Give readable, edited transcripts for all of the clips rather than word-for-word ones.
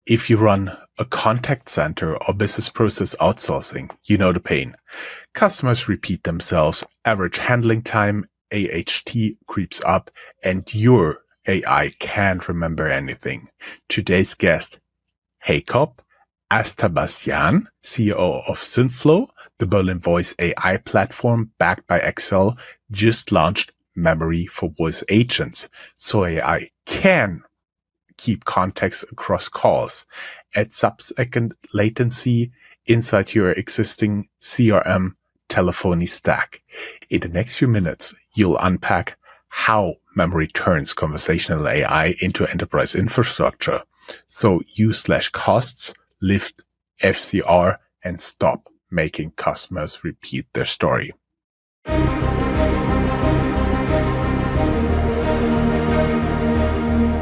If you run a contact center or business process outsourcing, you know the pain. Customers repeat themselves, average handling time, AHT creeps up, and your AI can't remember anything. Today's guest, Hakob Astabatsyan, CEO of Synthflow, the Berlin voice AI platform backed by Excel, just launched memory for voice agents, so AI can keep context across calls at sub-second latency inside your existing CRM telephony stack. In the next few minutes, you'll unpack how memory turns conversational AI into enterprise infrastructure, so you/costs lift FCR and stop making customers repeat their story.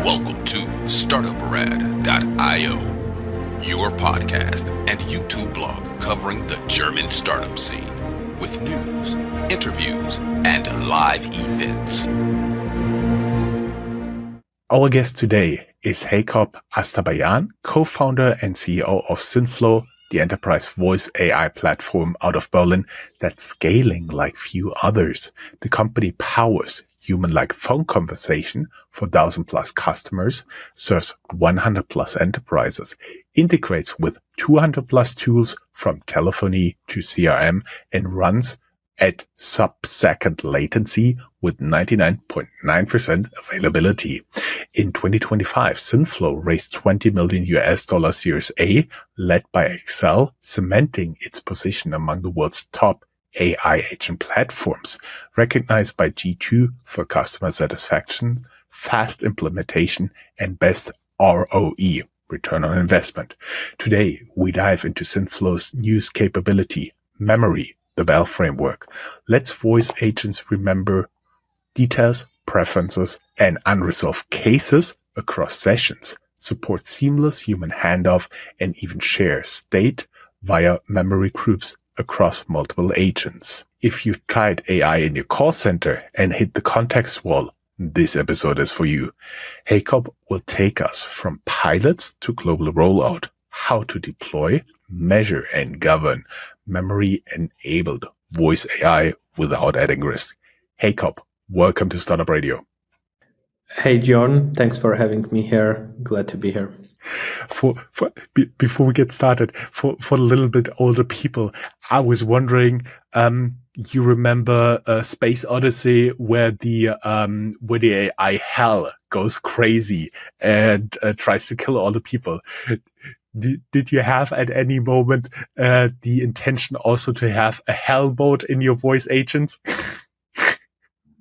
Welcome to Startuprad.io, your podcast and YouTube blog covering the German startup scene with news, interviews, and live events. Our guest today is Hakob Astabatsyan, co-founder and CEO of Synthflow, the enterprise voice AI platform out of Berlin that's scaling like few others. The company powers human-like phone conversation for 1,000+ customers, serves 100+ enterprises, integrates with 200+ tools from telephony to CRM, and runs at sub-second latency with 99.9% availability. In 2025, Synthflow raised $20 million Series A, led by Excel, cementing its position among the world's top AI agent platforms, recognized by G2 for customer satisfaction, fast implementation, and best ROE, return on investment. Today, we dive into Synthflow's newest capability, memory, the Bell framework. Let's voice agents remember details, preferences, and unresolved cases across sessions, support seamless human handoff, and even share state via memory groups across multiple agents. If you've tried AI in your call center and hit the context wall, this episode is for you. Hakob will take us from pilots to global rollout, how to deploy, measure, and govern memory-enabled voice AI without adding risk. Hakob, welcome to Startup Radio. Hey, John. Thanks for having me here. Glad to be here. Before we get started, for a little bit older people, I was wondering, you remember Space Odyssey, where the AI HAL goes crazy and tries to kill all the people. Did you have at any moment the intention also to have a HAL mode in your voice agents?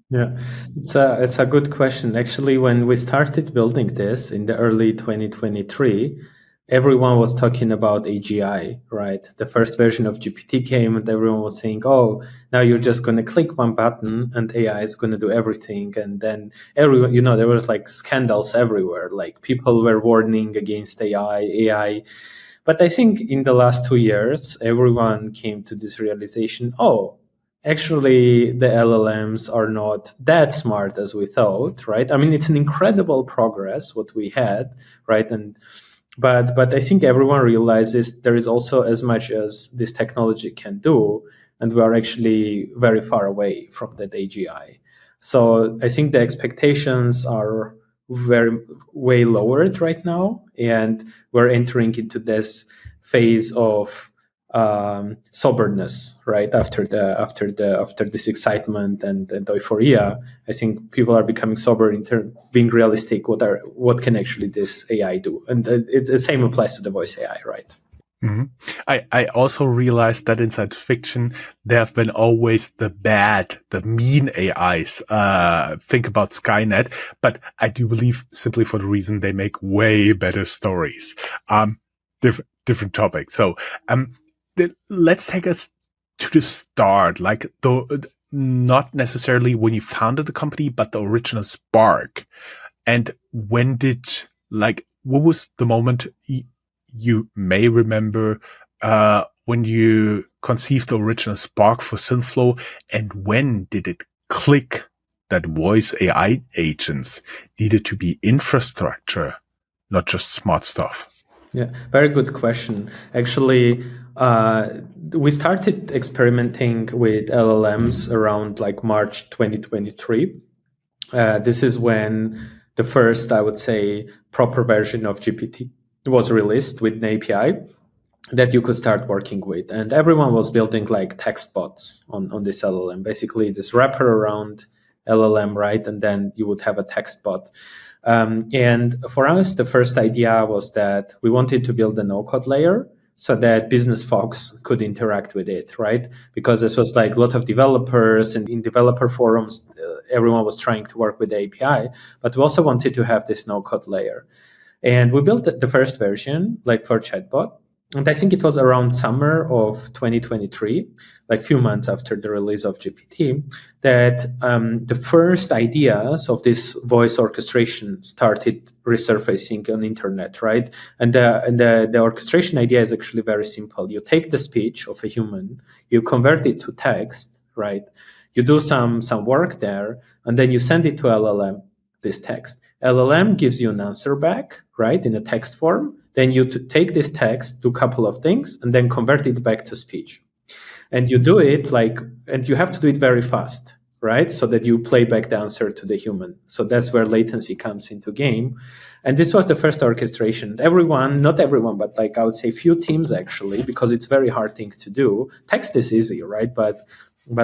Yeah, it's a good question. Actually, when we started building this in the early 2023, everyone was talking about AGI, right? The first version of GPT came and everyone was saying, oh, now you're just going to click one button and AI is going to do everything. And then everyone, there were like scandals everywhere. Like people were warning against AI. But I think in the last 2 years, everyone came to this realization, actually, the LLMs are not that smart as we thought, right? I mean, it's an incredible progress what we had, right? But I think everyone realizes there is also as much as this technology can do, and we are actually very far away from that AGI. So I think the expectations are way lowered right now, and we're entering into this phase of soberness, right? After this excitement and euphoria, I think people are becoming sober in being realistic. What can actually this AI do? And the same applies to the voice AI, right? Mm-hmm. I also realized that in science fiction, there have been always the mean AIs. Think about Skynet, but I do believe simply for the reason they make way better stories. Different topic. So, let's take us to the start, like not necessarily when you founded the company, but the original spark. And what was the moment you may remember when you conceived the original spark for Synthflow, and when did it click that voice AI agents needed to be infrastructure, not just smart stuff? Yeah, very good question. Actually, we started experimenting with LLMs around like March 2023. This is when the first, I would say, proper version of GPT was released with an API that you could start working with. And everyone was building like text bots on this LLM, basically this wrapper around LLM, right? And then you would have a text bot. And for us, the first idea was that we wanted to build a no-code layer so that business folks could interact with it, right? Because this was like a lot of developers, and in developer forums, everyone was trying to work with the API, but we also wanted to have this no-code layer. And we built the first version, like for chatbot. And I think it was around summer of 2023, like a few months after the release of GPT, that the first ideas of this voice orchestration started resurfacing on internet, right? And the orchestration idea is actually very simple. You take the speech of a human, you convert it to text, right? You do some work there, and then you send it to LLM, this text. LLM gives you an answer back, right, in a text form. Then you take this text, do a couple of things, and then convert it back to speech. And you do it and you have to do it very fast, right, so that you play back the answer to the human. So that's where latency comes into game. And this was the first orchestration. Everyone, not everyone, but like I would say few teams actually, because it's very hard thing to do. Text is easy, right? But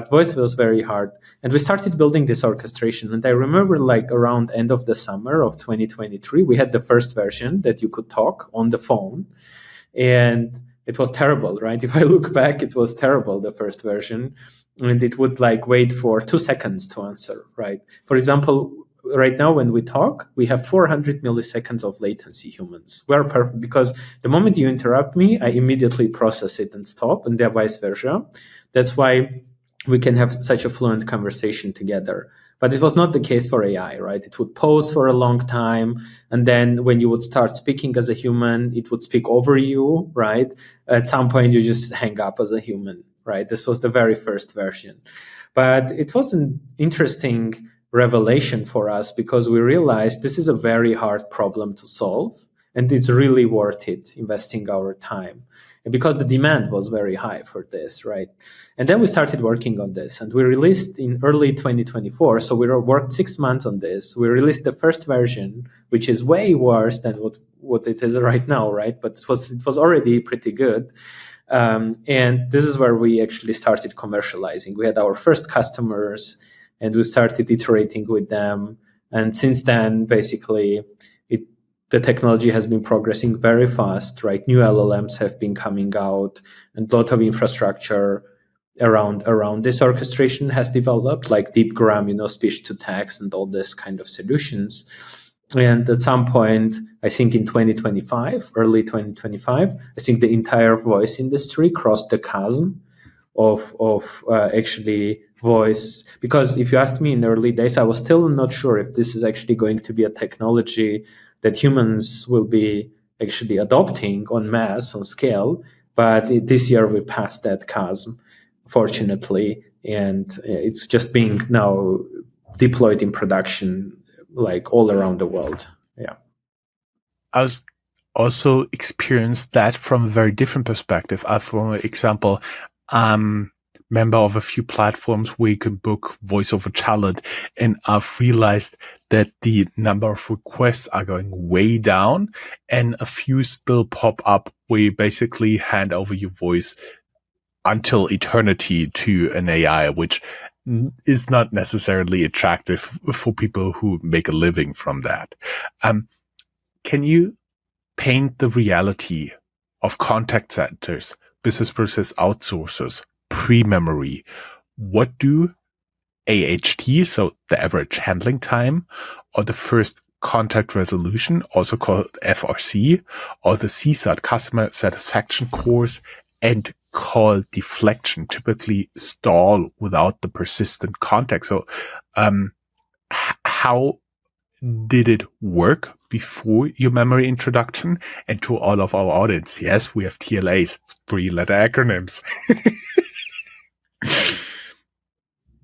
voice was very hard. And we started building this orchestration. And I remember like around end of the summer of 2023, we had the first version that you could talk on the phone. And it was terrible, right? If I look back, it was terrible, the first version. And it would like wait for 2 seconds to answer, right? For example, right now when we talk, we have 400 milliseconds of latency, humans. We're perfect because the moment you interrupt me, I immediately process it and stop, and then vice versa. That's why we can have such a fluent conversation together. But it was not the case for AI, right? It would pause for a long time. And then when you would start speaking as a human, it would speak over you, right? At some point, you just hang up as a human, right? This was the very first version. But it was an interesting revelation for us because we realized this is a very hard problem to solve. And it's really worth it investing our time. And because the demand was very high for this, right? And then we started working on this, and we released in early 2024. So we worked 6 months on this. We released the first version, which is way worse than what it is right now, right? But it was already pretty good. And this is where we actually started commercializing. We had our first customers, and we started iterating with them. And since then, basically, the technology has been progressing very fast, right? New LLMs have been coming out, and a lot of infrastructure around this orchestration has developed, like DeepGram, speech to text and all this kind of solutions. And at some point, I think in 2025, early 2025, I think the entire voice industry crossed the chasm of actually voice. Because if you asked me in early days, I was still not sure if this is actually going to be a technology that humans will be actually adopting on mass, on scale. But this year we passed that chasm, fortunately, and it's just being now deployed in production like all around the world. Yeah. I was also experienced that from a very different perspective. For example, member of a few platforms where you can book voice over talent, and I've realized that the number of requests are going way down, and a few still pop up where you basically hand over your voice until eternity to an AI, which is not necessarily attractive for people who make a living from that. Can you paint the reality of contact centers, business process outsourcers, pre-memory? What do AHT, so the average handling time, or the first contact resolution, also called FRC, or the CSAT, customer satisfaction scores, and call deflection typically stall without the persistent contact? So how did it work before your memory introduction? And to all of our audience, yes, we have TLAs, 3-letter acronyms.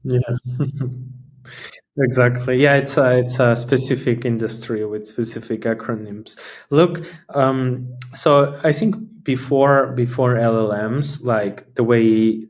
Yeah. Exactly. Yeah, it's a specific industry with specific acronyms. Look, so I think before LLMs, like the way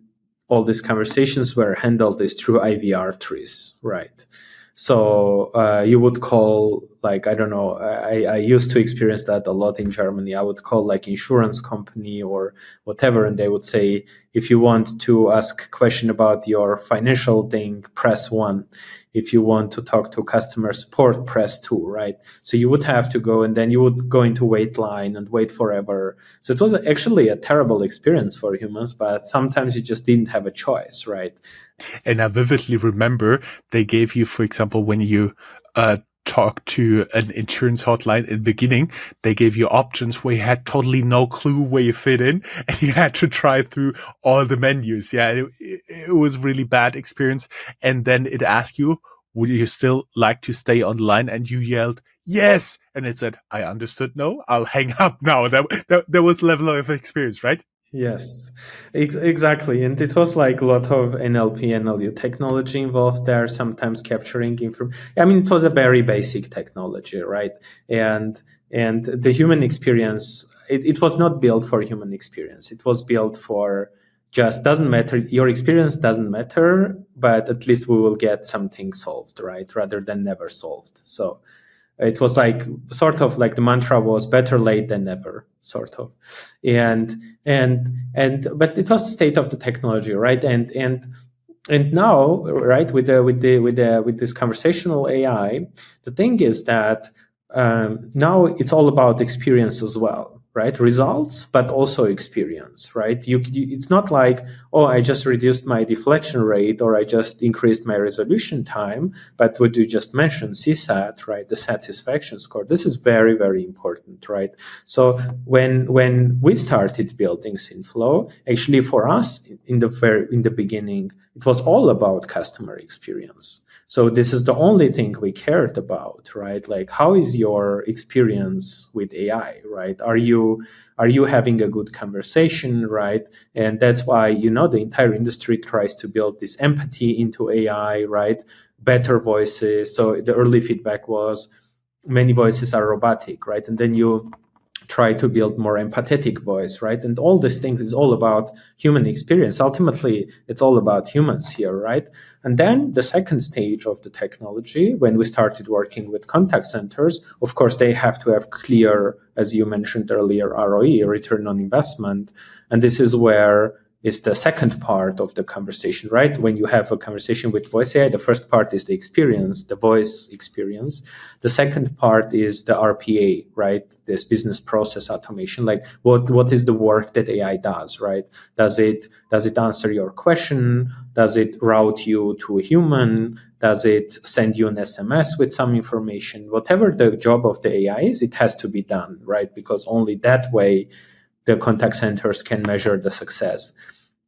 all these conversations were handled is through IVR trees, right? So you would call, like, I don't know, I used to experience that a lot in Germany. I would call like insurance company or whatever, and they would say, if you want to ask a question about your financial thing, press 1. If you want to talk to customer support, press 2, right? So you would have to go, and then you would go into wait line and wait forever. So it was actually a terrible experience for humans, but sometimes you just didn't have a choice, right? And I vividly remember they gave you, for example, when you talked to an insurance hotline in the beginning, they gave you options where you had totally no clue where you fit in, and you had to try through all the menus. Yeah, it was really bad experience. And then it asked you, would you still like to stay on the line? And you yelled, yes. And it said, I understood. No, I'll hang up now. That was level of experience, right? Yes, exactly. And it was like a lot of NLP, NLU technology involved there, sometimes capturing information. I mean, it was a very basic technology, right? And the human experience, it was not built for human experience. It was built for just doesn't matter. Your experience doesn't matter, but at least we will get something solved, right? Rather than never solved. So it was like sort of like the mantra was better late than never, sort of. And but it was the state of the technology, right? And now, right, with this conversational AI, the thing is that now it's all about experience as well, right? Results, but also experience, right? It's not like, oh, I just reduced my deflection rate or I just increased my resolution time, but what you just mentioned, CSAT, right? The satisfaction score. This is very, very important, right? So when we started building Synthflow, actually for us in the beginning, it was all about customer experience. So this is the only thing we cared about, right? Like, how is your experience with AI, right? Are you having a good conversation, right? And that's why, the entire industry tries to build this empathy into AI, right? Better voices. So the early feedback was many voices are robotic, right? And then you try to build more empathetic voice, right? And all these things is all about human experience. Ultimately, it's all about humans here, right? And then the second stage of the technology, when we started working with contact centers, of course, they have to have clear, as you mentioned earlier, ROE, return on investment. And this is where is the second part of the conversation, right? When you have a conversation with voice AI, the first part is the experience, the voice experience. The second part is the RPA, right? This business process automation. Like what is the work that AI does, right? Does it answer your question? Does it route you to a human? Does it send you an SMS with some information? Whatever the job of the AI is, it has to be done, right? Because only that way the contact centers can measure the success.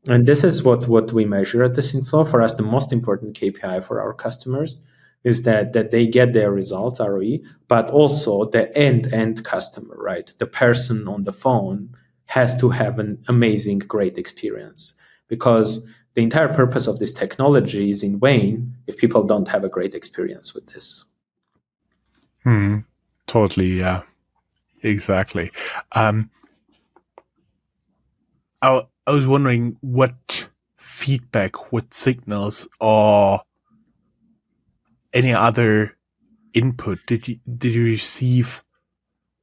And this is what we measure at the Synthflow. For us, the most important KPI for our customers is that they get their results, ROE, but also the end customer, right? The person on the phone has to have an amazing, great experience, because the entire purpose of this technology is in vain if people don't have a great experience with this. Totally. Yeah, exactly. I was wondering what feedback, what signals, or any other input did you receive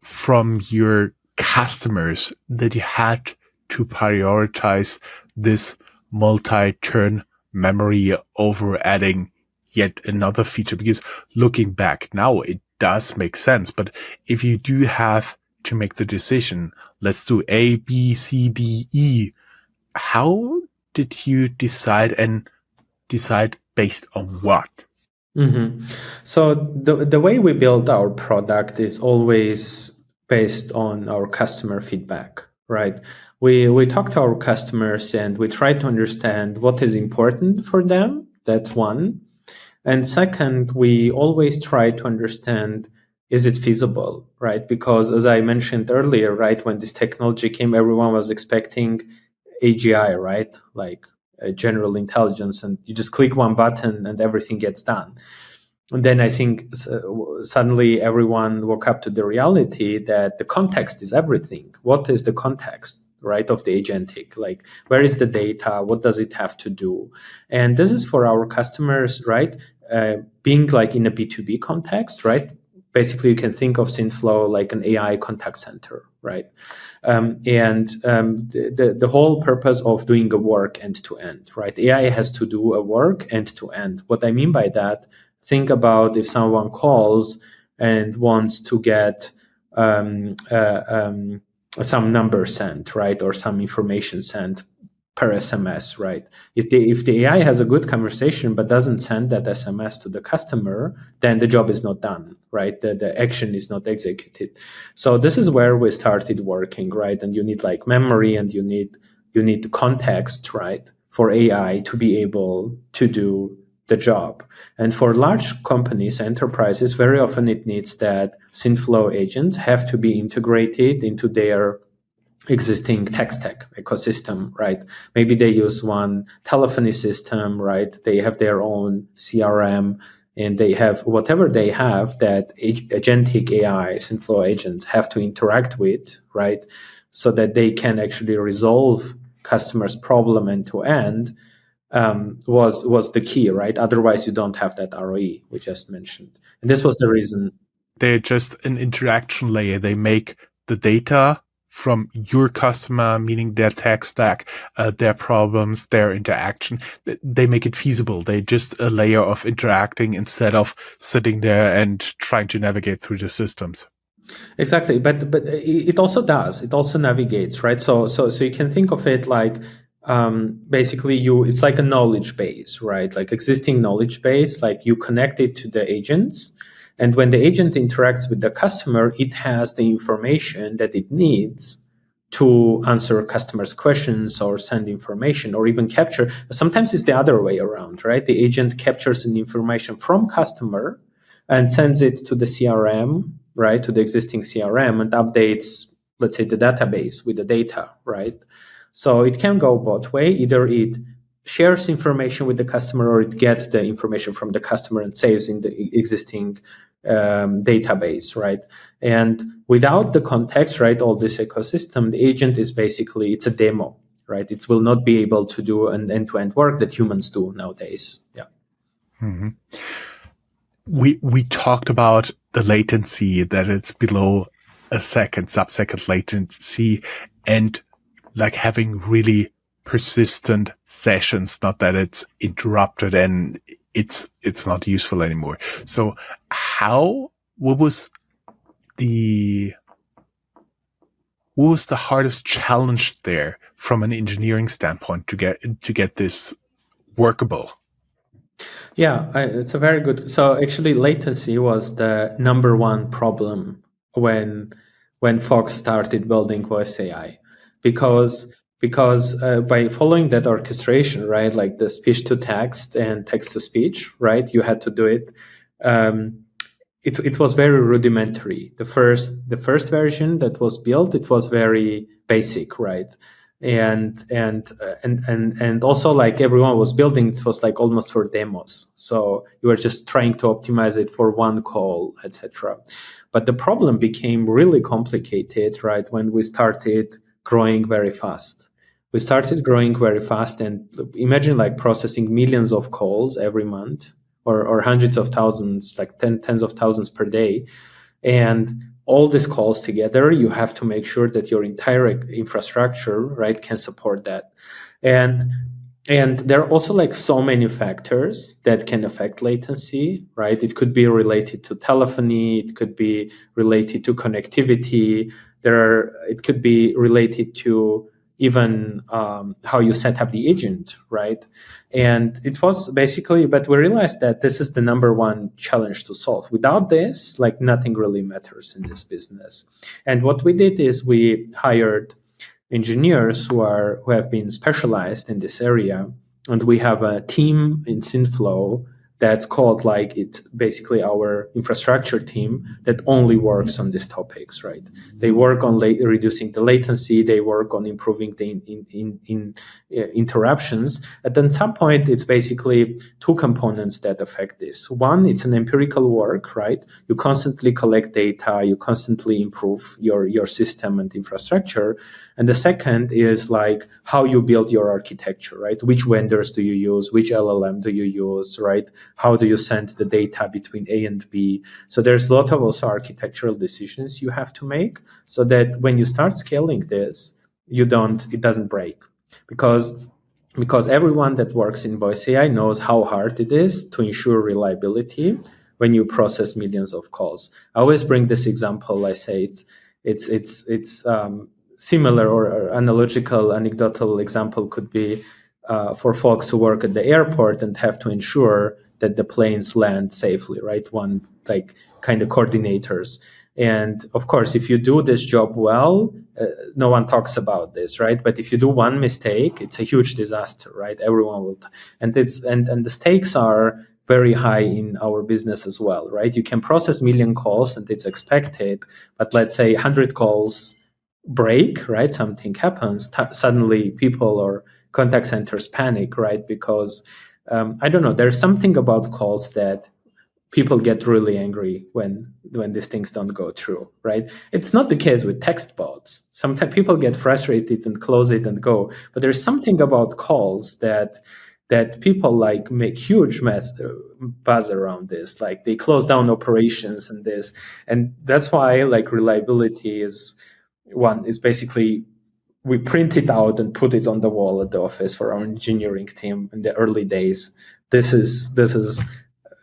from your customers that you had to prioritize this multi-turn memory over adding yet another feature? Because looking back now, it does make sense. But if you do have to make the decision, let's do A, B, C, D, E, how did you decide, and decide based on what? Mm-hmm. So the way we build our product is always based on our customer feedback, right? We talk to our customers and we try to understand what is important for them. That's one. And second, we always try to understand, is it feasible, right? Because as I mentioned earlier, right, when this technology came, everyone was expecting AGI, right? Like general intelligence, and you just click one button and everything gets done. And then I think suddenly everyone woke up to the reality that the context is everything. What is the context, right, of the agentic? Like, where is the data? What does it have to do? And this is for our customers, right? Being like in a B2B context, right? Basically, you can think of Synthflow like an AI contact center, right? The whole purpose of doing a work end to end, right? AI has to do a work end to end. What I mean by that, think about if someone calls and wants to get some number sent, right, or some information sent per SMS, right? If the AI has a good conversation but doesn't send that SMS to the customer, then the job is not done, right? The action is not executed. So this is where we started working, right? And you need like memory, and you need the context, right, for AI to be able to do the job. And for large companies, enterprises, very often it needs that Synthflow agents have to be integrated into their existing tech stack ecosystem, right? Maybe they use one telephony system, right? They have their own CRM, and they have whatever they have that agentic AI, Synthflow agents have to interact with, right? So that they can actually resolve customers' problem end to end, was the key, right? Otherwise, you don't have that ROE we just mentioned. And this was the reason. They're just an interaction layer. They make the data from your customer, meaning their tech stack, their problems, their interaction. They make it feasible. They're just a layer of interacting instead of sitting there and trying to navigate through the systems. Exactly, but it also does. It also navigates, right? So you can think of it like basically it's like a knowledge base, right? Like existing knowledge base. Like you connect it to the agents, and when the agent interacts with the customer, it has the information that it needs to answer customers' questions or send information or even capture. Sometimes it's the other way around, right? The agent captures an information from customer and sends it to the CRM, right, to the existing CRM, and updates, let's say, the database with the data, right? So it can go both way. Either it shares information with the customer, or it gets the information from the customer and saves in the existing database, right? And without the context, right, all this ecosystem, the agent is basically, it's a demo, right? It will not be able to do an end-to-end work that humans do nowadays. Yeah. Mm-hmm. We talked about the latency, that it's below a second, sub-second latency, and like having really persistent sessions, not that it's interrupted and it's not useful anymore. So what was the hardest challenge there from an engineering standpoint to get this workable? Yeah, it's a very good. So actually, latency was the number one problem when folks started building voice AI, because by following that orchestration, right, like the speech to text and text to speech, right, you had to do it. It was very rudimentary. The first version that was built, it was very basic, right? And also, like, everyone was building, it was like almost for demos. So you were just trying to optimize it for one call, etc. But the problem became really complicated, right, when we started growing very fast. We started growing very fast, and imagine like processing millions of calls every month, or hundreds of thousands, like tens of thousands per day. And all these calls together, you have to make sure that your entire infrastructure, right, can support that. And there are also like so many factors that can affect latency, right? It could be related to telephony, it could be related to connectivity. It could be related to even how you set up the agent, right? And it was basically, but we realized that this is the number one challenge to solve. Without this, like, nothing really matters in this business. And what we did is we hired engineers who have been specialized in this area, and we have a team in Synthflow that's called like it's basically our infrastructure team that only works on these topics, right? They work on reducing the latency, they work on improving the interruptions. And then at some point, it's basically two components that affect this. One, it's an empirical work, right? You constantly collect data, you constantly improve your system and infrastructure. And the second is like how you build your architecture, right? Which vendors do you use? Which LLM do you use, right? How do you send the data between A and B? So there's a lot of also architectural decisions you have to make so that when you start scaling this, it doesn't break. Because everyone that works in voice AI knows how hard it is to ensure reliability when you process millions of calls. I always bring this example. I say it's similar or analogical, anecdotal example could be for folks who work at the airport and have to ensure that the planes land safely, right? One like kind of coordinators. And of course, if you do this job well, no one talks about this, right? But if you do one mistake, it's a huge disaster, right? Everyone will, and the stakes are very high in our business as well, right? You can process million calls and it's expected, but let's say 100 calls break, right? Something happens, suddenly people or contact centers panic, right? Because I don't know, there's something about calls that people get really angry when these things don't go through, right? It's not the case with text bots. Sometimes people get frustrated and close it and go, but there's something about calls that people like make huge buzz around this, like they close down operations and this, and that's why like reliability is basically we print it out and put it on the wall at the office for our engineering team in the early days. This is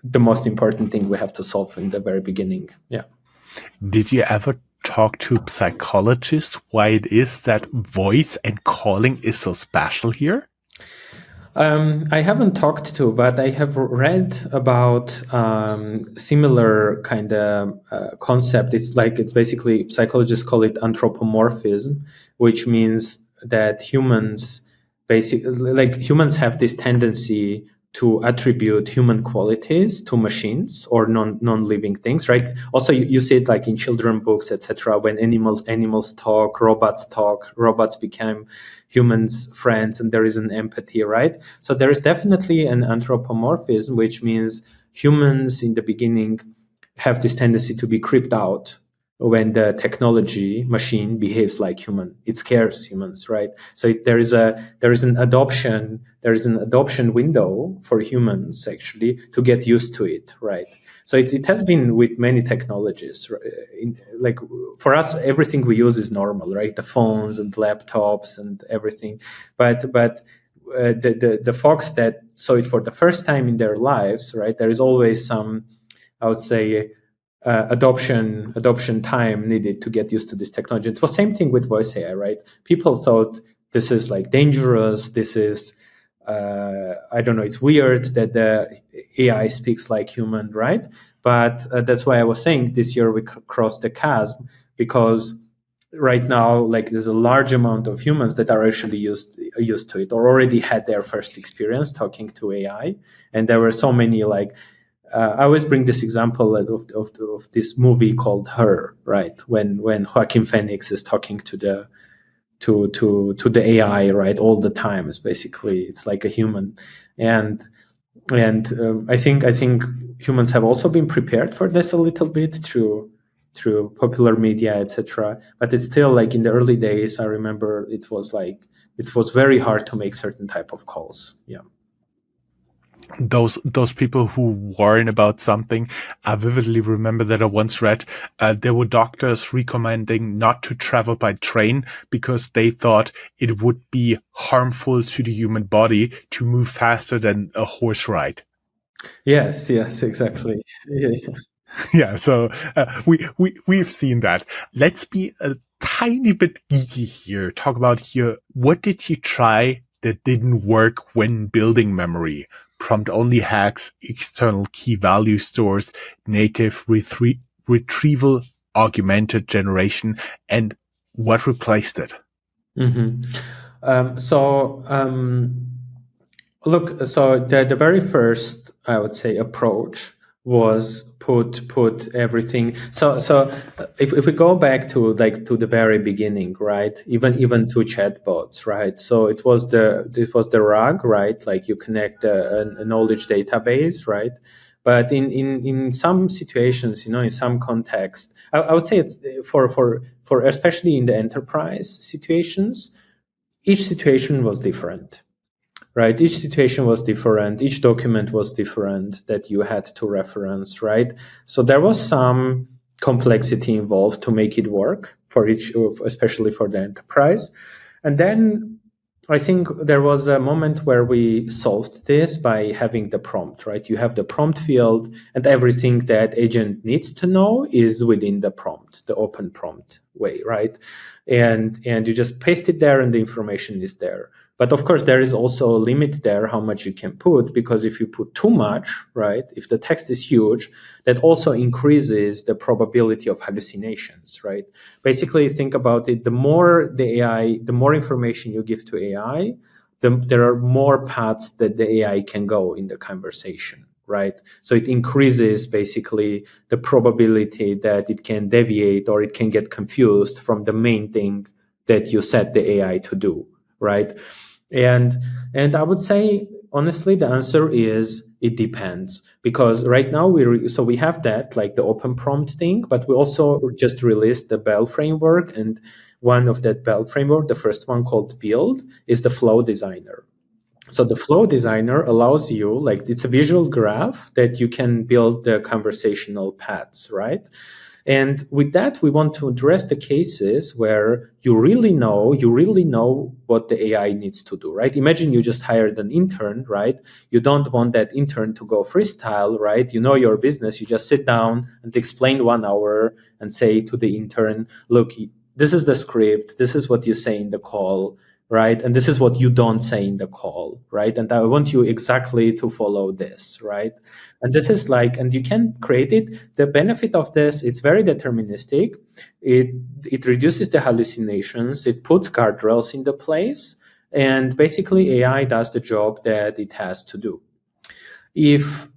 the most important thing we have to solve in the very beginning. Yeah. Did you ever talk to psychologists why it is that voice and calling is so special here? I haven't talked to, but I have read about similar kind of concept. It's basically psychologists call it anthropomorphism, which means that humans have this tendency to attribute human qualities to machines or non-living things, right? Also, you see it like in children books, etc. When animals talk, robots become humans' friends, and there is an empathy, right? So there is definitely an anthropomorphism, which means humans in the beginning have this tendency to be creeped out when the technology machine behaves like human. It scares humans, right? So there is an adoption window for humans actually to get used to it, right? So it has been with many technologies. Like for us, everything we use is normal, right? The phones and laptops and everything. But the folks that saw it for the first time in their lives, right? There is always some, I would say, adoption time needed to get used to this technology. It was same thing with voice AI, right? People thought this is like dangerous. This is I don't know. It's weird that the AI speaks like human, right? But that's why I was saying this year we crossed the chasm, because right now, like there's a large amount of humans that are actually used to it or already had their first experience talking to AI, and there were so many like. I always bring this example of this movie called Her, right? When Joaquin Phoenix is talking to the AI, right, all the time. It's like a human, and I think humans have also been prepared for this a little bit through popular media, etc. But it's still like in the early days. I remember it was very hard to make certain type of calls. Yeah. Those people who worry about something, I vividly remember that I once read there were doctors recommending not to travel by train because they thought it would be harmful to the human body to move faster than a horse ride. Yes, exactly. Yeah. Yeah, so we've seen that. Let's be a tiny bit geeky here. Talk about here. What did you try that didn't work when building memory? Prompt-only hacks, external key value stores, native retrieval, augmented generation, and what replaced it? Mm-hmm. Look, so the very first, I would say, approach was put everything. So if we go back to the very beginning, right? Even to chatbots, right? So it was the RAG, right? Like you connect a knowledge database, right? But in some situations, in some context, I would say it's for especially in the enterprise situations, each situation was different, right? Each situation was different. Each document was different that you had to reference, right? So there was some complexity involved to make it work for each, especially for the enterprise. And then I think there was a moment where we solved this by having the prompt, right? You have the prompt field, and everything that agent needs to know is within the prompt, the open prompt way, right? And you just paste it there, and the information is there. But of course, there is also a limit there how much you can put, because if you put too much, right, if the text is huge, that also increases the probability of hallucinations, right? Basically, think about it. The more information you give to AI, there are more paths that the AI can go in the conversation, right? So it increases basically the probability that it can deviate or it can get confused from the main thing that you set the AI to do, right? And I would say honestly the answer is it depends, because right now we have that, like the open prompt thing, but we also just released the Bell framework, and one of that Bell framework, the first one called Build, is the flow designer. So the flow designer allows you, like, it's a visual graph that you can build the conversational paths, right? And with that, we want to address the cases where you really know what the AI needs to do, right? Imagine you just hired an intern, right? You don't want that intern to go freestyle, right? You know your business. You just sit down and explain 1 hour and say to the intern, look, this is the script. This is what you say in the call, right? And this is what you don't say in the call, right? And I want you exactly to follow this, right? And this is like, and you can create it. The benefit of this, it's very deterministic. It reduces the hallucinations. It puts guardrails into place. And basically AI does the job that it has to do. If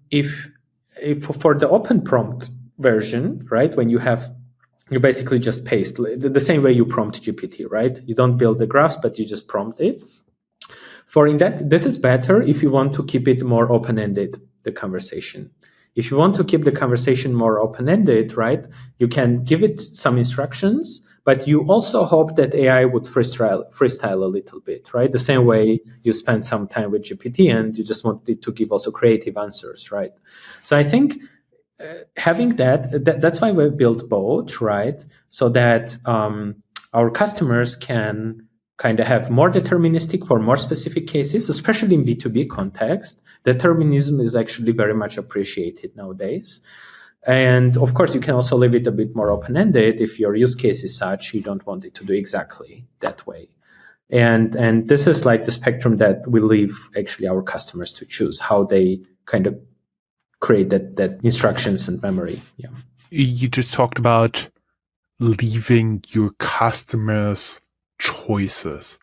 for the open prompt version, right, when you basically just paste the same way you prompt GPT, right? You don't build the graphs, but you just prompt it. For in that, this is better if you want to keep it more open-ended, the conversation. If you want to keep the conversation more open-ended, right, you can give it some instructions, but you also hope that AI would freestyle a little bit, right? The same way you spend some time with GPT and you just want it to give also creative answers, right? So I think having that's why we built both, right? So that our customers can kind of have more deterministic for more specific cases, especially in B2B context. Determinism is actually very much appreciated nowadays. And of course, you can also leave it a bit more open-ended if your use case is such you don't want it to do exactly that way. And this is like the spectrum that we leave actually our customers to choose how they kind of create that instructions and memory. Yeah. You just talked about leaving your customers choices.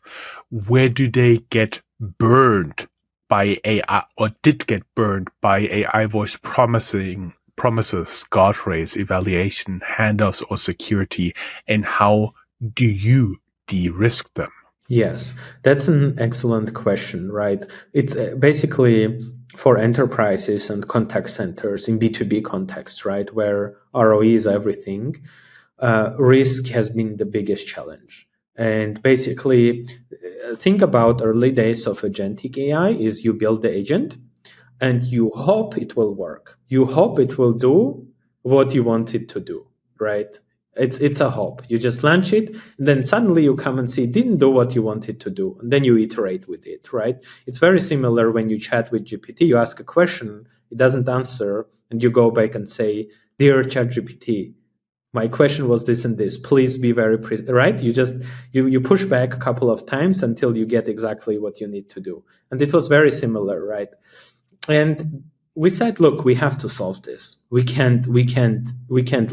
Where do they get burned by AI, or did get burned by AI voice promises, guardrails, evaluation, handoffs, or security, and how do you de-risk them? Yes, that's an excellent question, right? It's basically for enterprises and contact centers in B2B context, right, where ROE is everything. Risk has been the biggest challenge. And basically, think about early days of agentic AI is you build the agent and you hope it will work. You hope it will do what you want it to do, right? It's a hope. You just launch it, and then suddenly you come and see it didn't do what you wanted to do, and then you iterate with it, right? It's very similar when you chat with GPT. You ask a question, it doesn't answer, and you go back and say, "Dear ChatGPT, my question was this and this. Please be very right." You just you push back a couple of times until you get exactly what you need to do, and it was very similar, right? And we said, look, we have to solve this. We can't leave it. We can't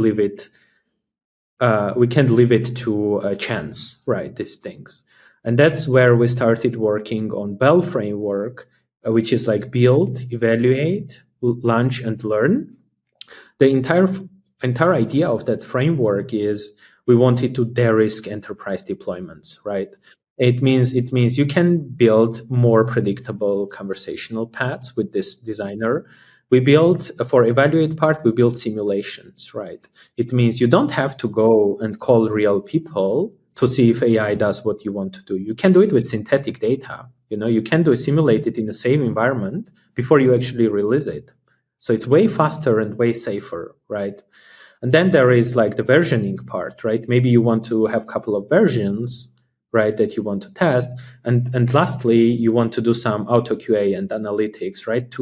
leave it to a chance, right? These things, and that's where we started working on Bell framework which is like build, evaluate, launch, and learn. The entire idea of that framework is we wanted to de-risk enterprise deployments, right? It means you can build more predictable conversational paths with this designer. We build for evaluate part, we build simulations, right? It means you don't have to go and call real people to see if AI does what you want to do. You can do it with synthetic data. You can simulate it in a safe environment before you actually release it. So it's way faster and way safer, right? And then there is like the versioning part, right? Maybe you want to have a couple of versions, right, that you want to test. And lastly, you want to do some auto QA and analytics, right?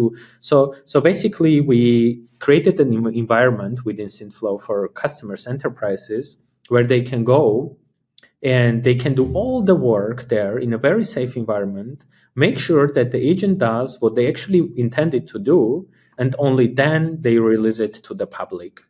So basically we created an environment within Synthflow for customers, enterprises, where they can go and they can do all the work there in a very safe environment, make sure that the agent does what they actually intended to do, and only then they release it to the public.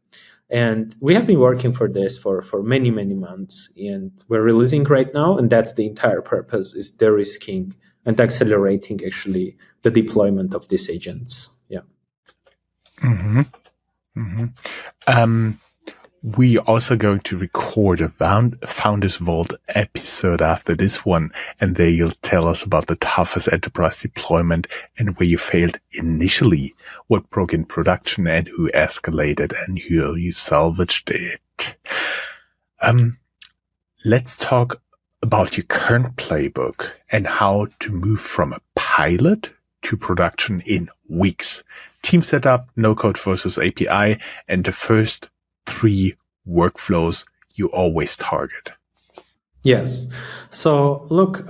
And we have been working for this for many, many months, and we're releasing right now, and that's the entire purpose, is de-risking and accelerating actually the deployment of these agents. Yeah. Mm-hmm. Mm-hmm. We are also going to record a Founders Vault episode after this one, and there you'll tell us about the toughest enterprise deployment and where you failed initially, what broke in production and who escalated and who you salvaged it. Let's talk about your current playbook and how to move from a pilot to production in weeks. Team setup, no-code versus API, and the first 3 workflows you always target. Yes. So look,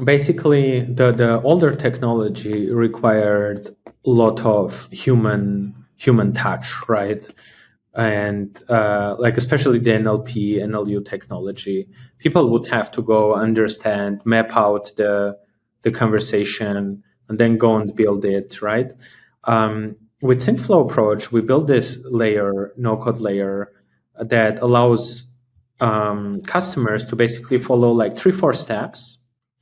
basically the older technology required a lot of human touch, right? And like especially the NLP, NLU technology, people would have to go understand, map out the conversation, and then go and build it, right? With Synthflow approach, we build this layer, no-code layer, that allows customers to basically follow like 3-4 steps,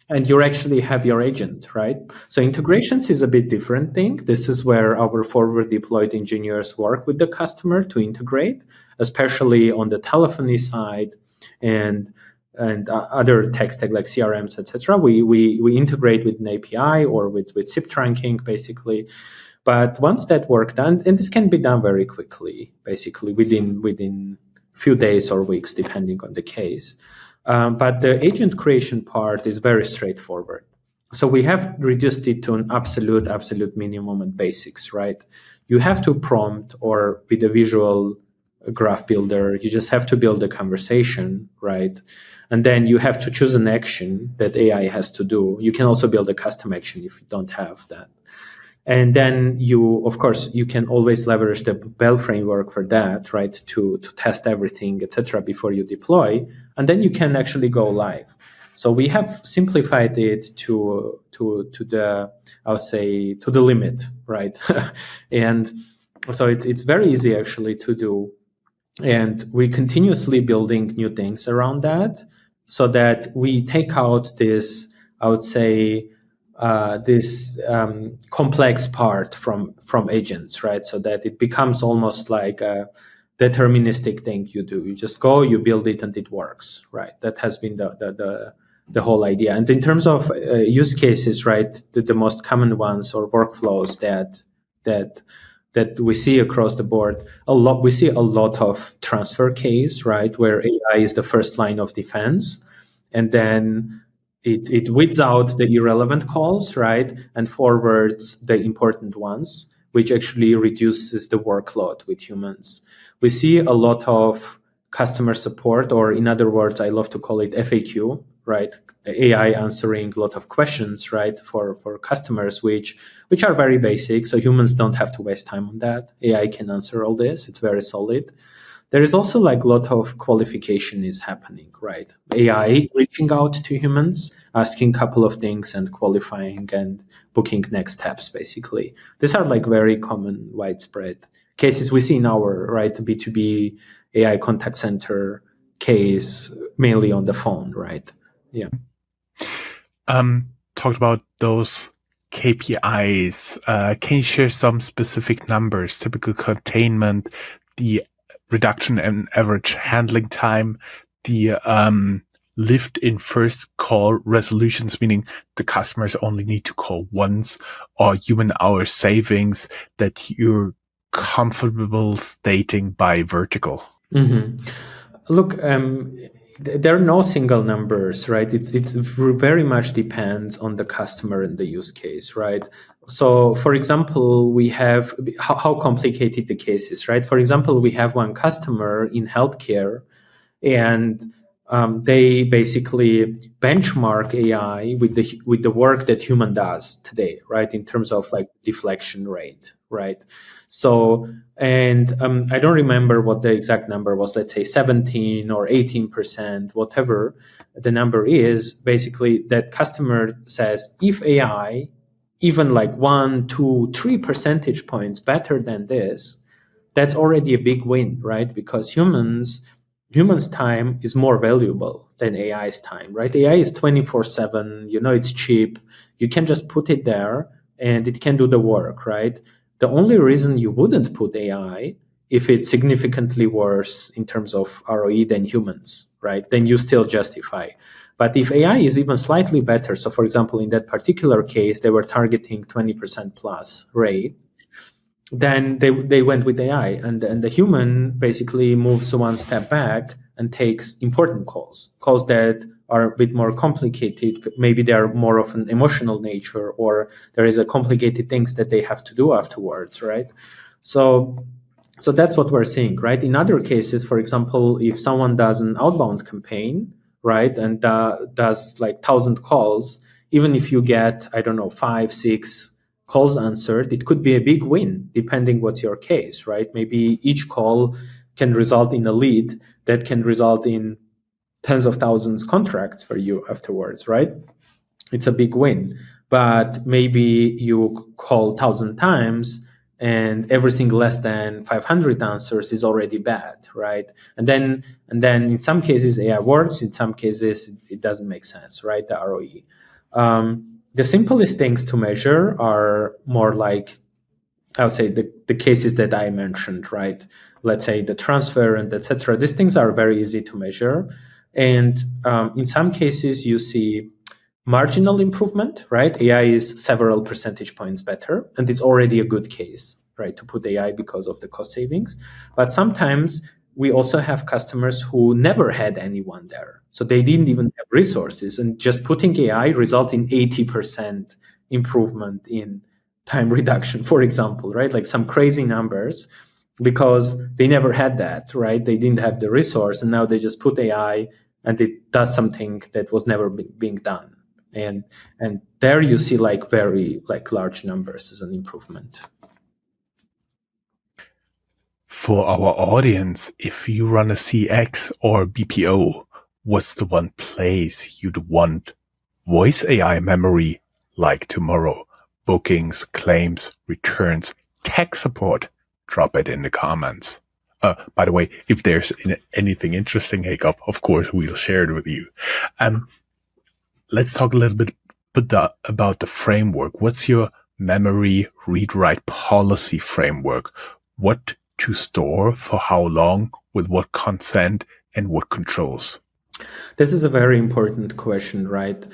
and you actually have your agent, right? So integrations is a bit different thing. This is where our forward deployed engineers work with the customer to integrate, especially on the telephony side and other tech stack like CRMs, etc. We integrate with an API or with SIP trunking, basically. But once that work done, and this can be done very quickly, basically within few days or weeks, depending on the case. But the agent creation part is very straightforward. So we have reduced it to an absolute minimum and basics, right? You have to prompt, or with a visual graph builder, you just have to build a conversation, right? And then you have to choose an action that AI has to do. You can also build a custom action if you don't have that. And then of course, you can always leverage the Bell framework for that, right? To test everything, etc., before you deploy, and then you can actually go live. So we have simplified it to the, I'll say, to the limit, right? And so it's very easy actually to do, and we continuously building new things around that, so that we take out this, I would say, this complex part from agents, right? So that it becomes almost like a deterministic thing you do. You just go, you build it, and it works, right? That has been the whole idea. And in terms of use cases, right, the most common ones or workflows that we see across the board, we see a lot of transfer case, right, where AI is the first line of defense, and then it weeds out the irrelevant calls, right, and forwards the important ones, which actually reduces the workload with humans. We see a lot of customer support, or in other words, I love to call it FAQ, right? AI answering a lot of questions, right, for customers, which are very basic. So humans don't have to waste time on that. AI can answer all this. It's very solid. There is also like a lot of qualification is happening, right? AI reaching out to humans, asking a couple of things and qualifying and booking next steps, basically. These are like very common, widespread cases we see in our, right, B2B AI contact center case, mainly on the phone, right? Yeah. Talked about those KPIs? Can you share some specific numbers, typical containment, the reduction in average handling time, the lift in first call resolutions, meaning the customers only need to call once, or human hour savings that you're comfortable stating by vertical? Mm-hmm. Look, there are no single numbers, right? It's very much depends on the customer and the use case, right? So, for example, we have how complicated the case is, right? For example, we have one customer in healthcare, and they basically benchmark AI with the work that human does today, right? In terms of like deflection rate, right? So, and I don't remember what the exact number was. Let's say 17 or 18%, whatever the number is. Basically, that customer says if AI, even like 1, 2, 3 percentage points better than this, that's already a big win, right? Because humans time is more valuable than AI's time, right? AI is 24/7, it's cheap. You can just put it there and it can do the work, right? The only reason you wouldn't put AI if it's significantly worse in terms of ROE than humans, right? Then you still justify. But if AI is even slightly better, so for example, in that particular case, they were targeting 20% plus rate, then they went with AI, and the human basically moves one step back and takes important calls that are a bit more complicated. Maybe they are more of an emotional nature, or there is a complicated things that they have to do afterwards, right? So that's what we're seeing, right? In other cases, for example, if someone does an outbound campaign, right, and does like 1,000 calls, even if you get, I don't know, 5, 6 calls answered, it could be a big win, depending what's your case, right? Maybe each call can result in a lead that can result in tens of thousands contracts for you afterwards, right? It's a big win. But maybe you call 1,000 times and everything less than 500 answers is already bad, right? And then in some cases AI works, in some cases it doesn't make sense, right? The ROE. The simplest things to measure are more like, I would say, the cases that I mentioned, right? Let's say the transfer and etc. These things are very easy to measure, and in some cases you see marginal improvement, right? AI is several percentage points better, and it's already a good case, right, to put AI because of the cost savings. But sometimes we also have customers who never had anyone there, so they didn't even have resources, and just putting AI results in 80% improvement in time reduction, for example, right? Like some crazy numbers, because they never had that, right? They didn't have the resource, and now they just put AI and it does something that was never being done. And there you see like very like large numbers as an improvement. For our audience, if you run a CX or BPO, what's the one place you'd want voice AI memory like tomorrow? Bookings, claims, returns, tech support? Drop it in the comments. By the way, if there's anything interesting, Hakob, of course, we'll share it with you. Let's talk a little bit about the framework. What's your memory read-write policy framework? What to store, for how long, with what consent, and what controls? This is a very important question, right?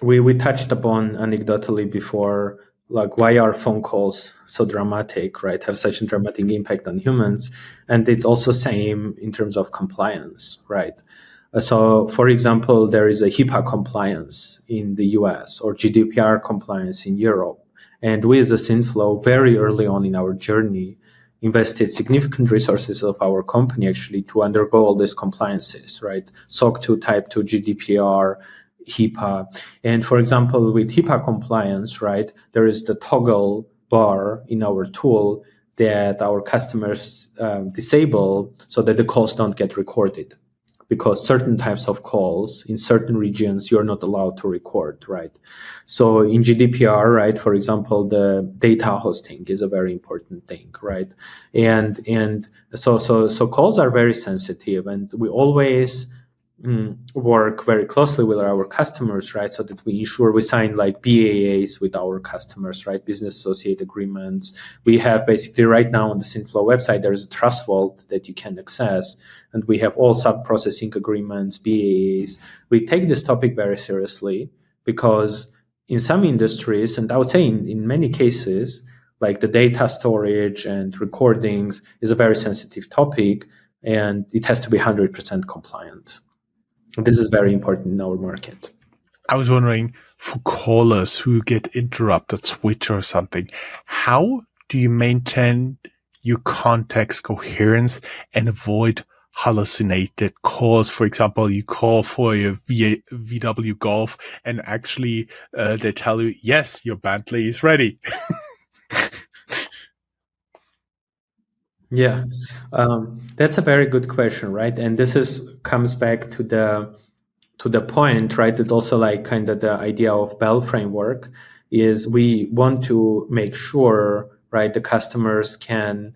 We touched upon anecdotally before, like why are phone calls so dramatic, right? Have such a dramatic impact on humans, and it's also same in terms of compliance, right? So, for example, there is a HIPAA compliance in the US or GDPR compliance in Europe, and we as a Synthflow, very early on in our journey, invested significant resources of our company actually to undergo all these compliances, right? SOC 2, Type 2, GDPR, HIPAA. And for example, with HIPAA compliance, right, there is the toggle bar in our tool that our customers disable so that the calls don't get recorded, because certain types of calls in certain regions you're not allowed to record, right? So in GDPR, right, for example, the data hosting is a very important thing, right? And so calls are very sensitive, and we always work very closely with our customers, right? So that we ensure we sign like BAAs with our customers, right? Business associate agreements. We have basically right now on the Synthflow website, there's a trust vault that you can access. And we have all sub-processing agreements, BAAs. We take this topic very seriously because in some industries, and I would say in many cases, like the data storage and recordings is a very sensitive topic, and it has to be 100% compliant. This is very important in our market. I was wondering, for callers who get interrupted, switch or something, how do you maintain your context coherence and avoid hallucinated calls? For example, you call for your VW Golf and actually they tell you, yes, your Bentley is ready. Yeah, that's a very good question, right? And this comes back to the point, right? It's also like kind of the idea of Bell framework is we want to make sure, right, the customers can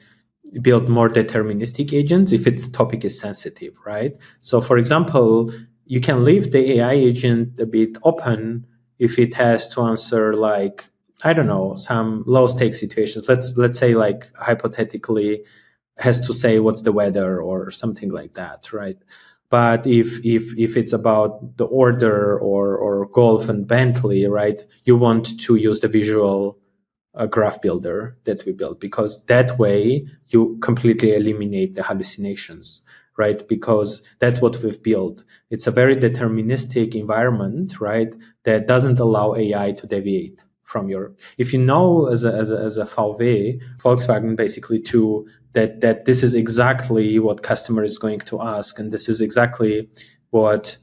build more deterministic agents if its topic is sensitive, right? So for example, you can leave the AI agent a bit open if it has to answer like, I don't know, some low stake situations. Let's say like hypothetically has to say what's the weather or something like that, right? But if it's about the order or golf and Bentley, right, you want to use the visual graph builder that we built, because that way you completely eliminate the hallucinations, right? Because that's what we've built. It's a very deterministic environment, right, that doesn't allow AI to deviate from your. If you know as a Volkswagen, basically to that this is exactly what customer is going to ask, and this is exactly what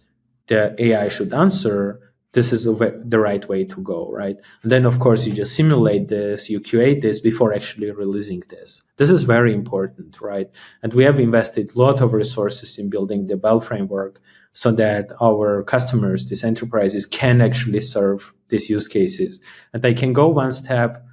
the AI should answer, this is the right way to go, right? And then, of course, you just simulate this, you QA this before actually releasing this. This is very important, right? And we have invested a lot of resources in building the Bell framework so that our customers, these enterprises, can actually serve these use cases. And I can go one step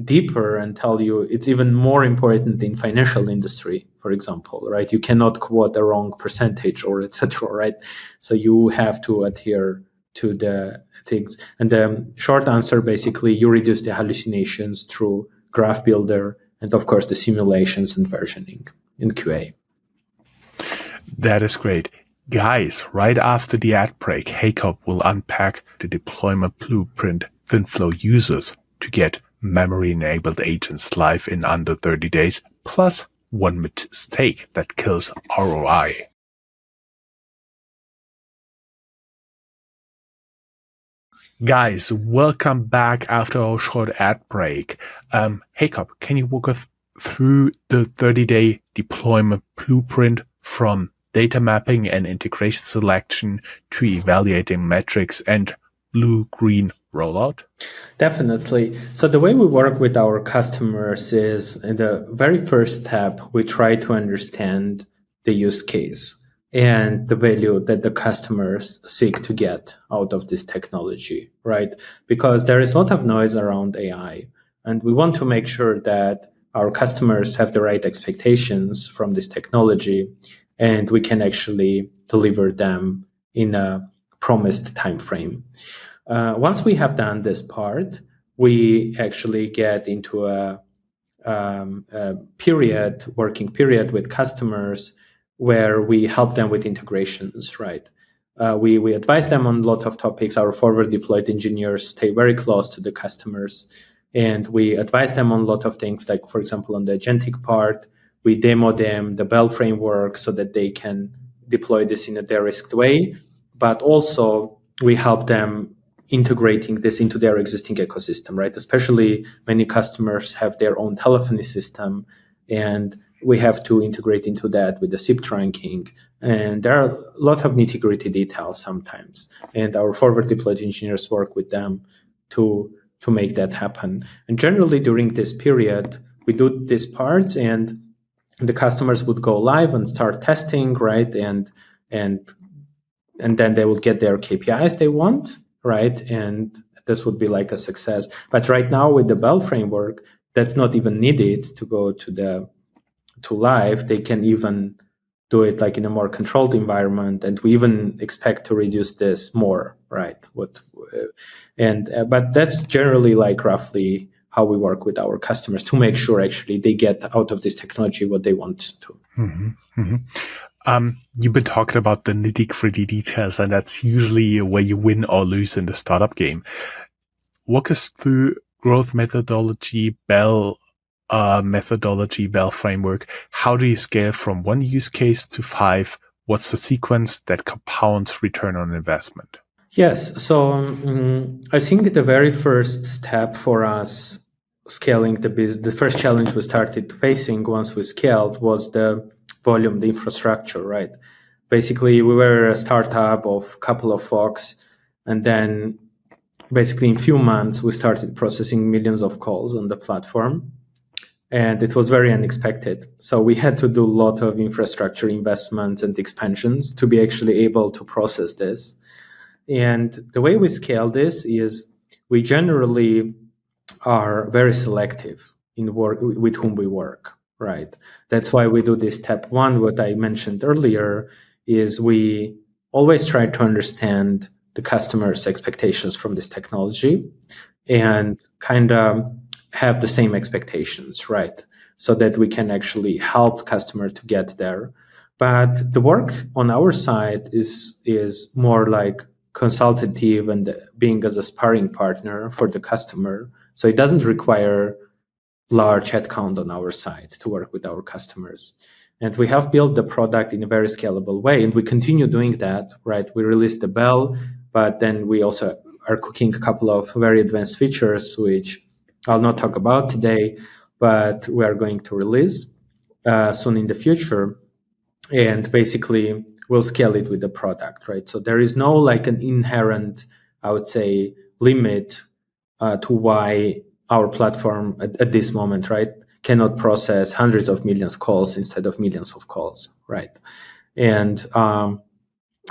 deeper and tell you it's even more important in financial industry, for example, right? You cannot quote a wrong percentage or etc., right? So you have to adhere to the things. And the short answer, basically, you reduce the hallucinations through graph builder and, of course, the simulations and versioning in QA. That is great. Guys, right after the ad break, Hakob will unpack the deployment blueprint Synthflow uses to get memory-enabled agents live in under 30 days, plus one mistake that kills ROI. Guys, welcome back after our short ad break. Hakob, can you walk us through the 30-day deployment blueprint from data mapping and integration selection to evaluating metrics and blue-green rollout? Definitely. So the way we work with our customers is in the very first step, we try to understand the use case and the value that the customers seek to get out of this technology, right? Because there is a lot of noise around AI, and we want to make sure that our customers have the right expectations from this technology, and we can actually deliver them in a promised time frame. Once we have done this part, we actually get into a working period with customers where we help them with integrations, right? We advise them on a lot of topics. Our forward deployed engineers stay very close to the customers, and we advise them on a lot of things, like, for example, on the agentic part, we demo them the Bell framework so that they can deploy this in a de-risked way, but also we help them integrating this into their existing ecosystem, right? Especially many customers have their own telephony system, and we have to integrate into that with the SIP trunking. And there are a lot of nitty-gritty details sometimes. And our forward deployed engineers work with them to make that happen. And generally during this period, we do these parts, and the customers would go live and start testing, right? And then they would get their KPIs they want, right? And this would be like a success. But right now with the Bell framework, that's not even needed to go to live. They can even do it like in a more controlled environment, and we even expect to reduce this more, right? But that's generally like roughly how we work with our customers to make sure actually they get out of this technology what they want to. You've been talking about the nitty-gritty details, and that's usually where you win or lose in the startup game. Walk us through growth methodology, Bell framework. How do you scale from one use case to 5? What's the sequence that compounds return on investment? Yes. So I think the very first step for us scaling the business, the first challenge we started facing once we scaled was the volume, the infrastructure, right? Basically, we were a startup of a couple of folks, and then basically in a few months, we started processing millions of calls on the platform. And it was very unexpected. So we had to do a lot of infrastructure investments and expansions to be actually able to process this. And the way we scale this is we generally are very selective in work with whom we work, right? That's why we do this step one. What I mentioned earlier is we always try to understand the customer's expectations from this technology and kind of have the same expectations, right? So that we can actually help customer to get there. But the work on our side is more like consultative and being as a sparring partner for the customer. So it doesn't require large headcount on our side to work with our customers. And we have built the product in a very scalable way, and we continue doing that, right? We released the Bell, but then we also are cooking a couple of very advanced features, which I'll not talk about today, but we are going to release soon in the future. And basically, we'll scale it with the product, right? So there is no like an inherent, I would say, limit to why our platform at this moment, right, cannot process hundreds of millions of calls instead of millions of calls, right? And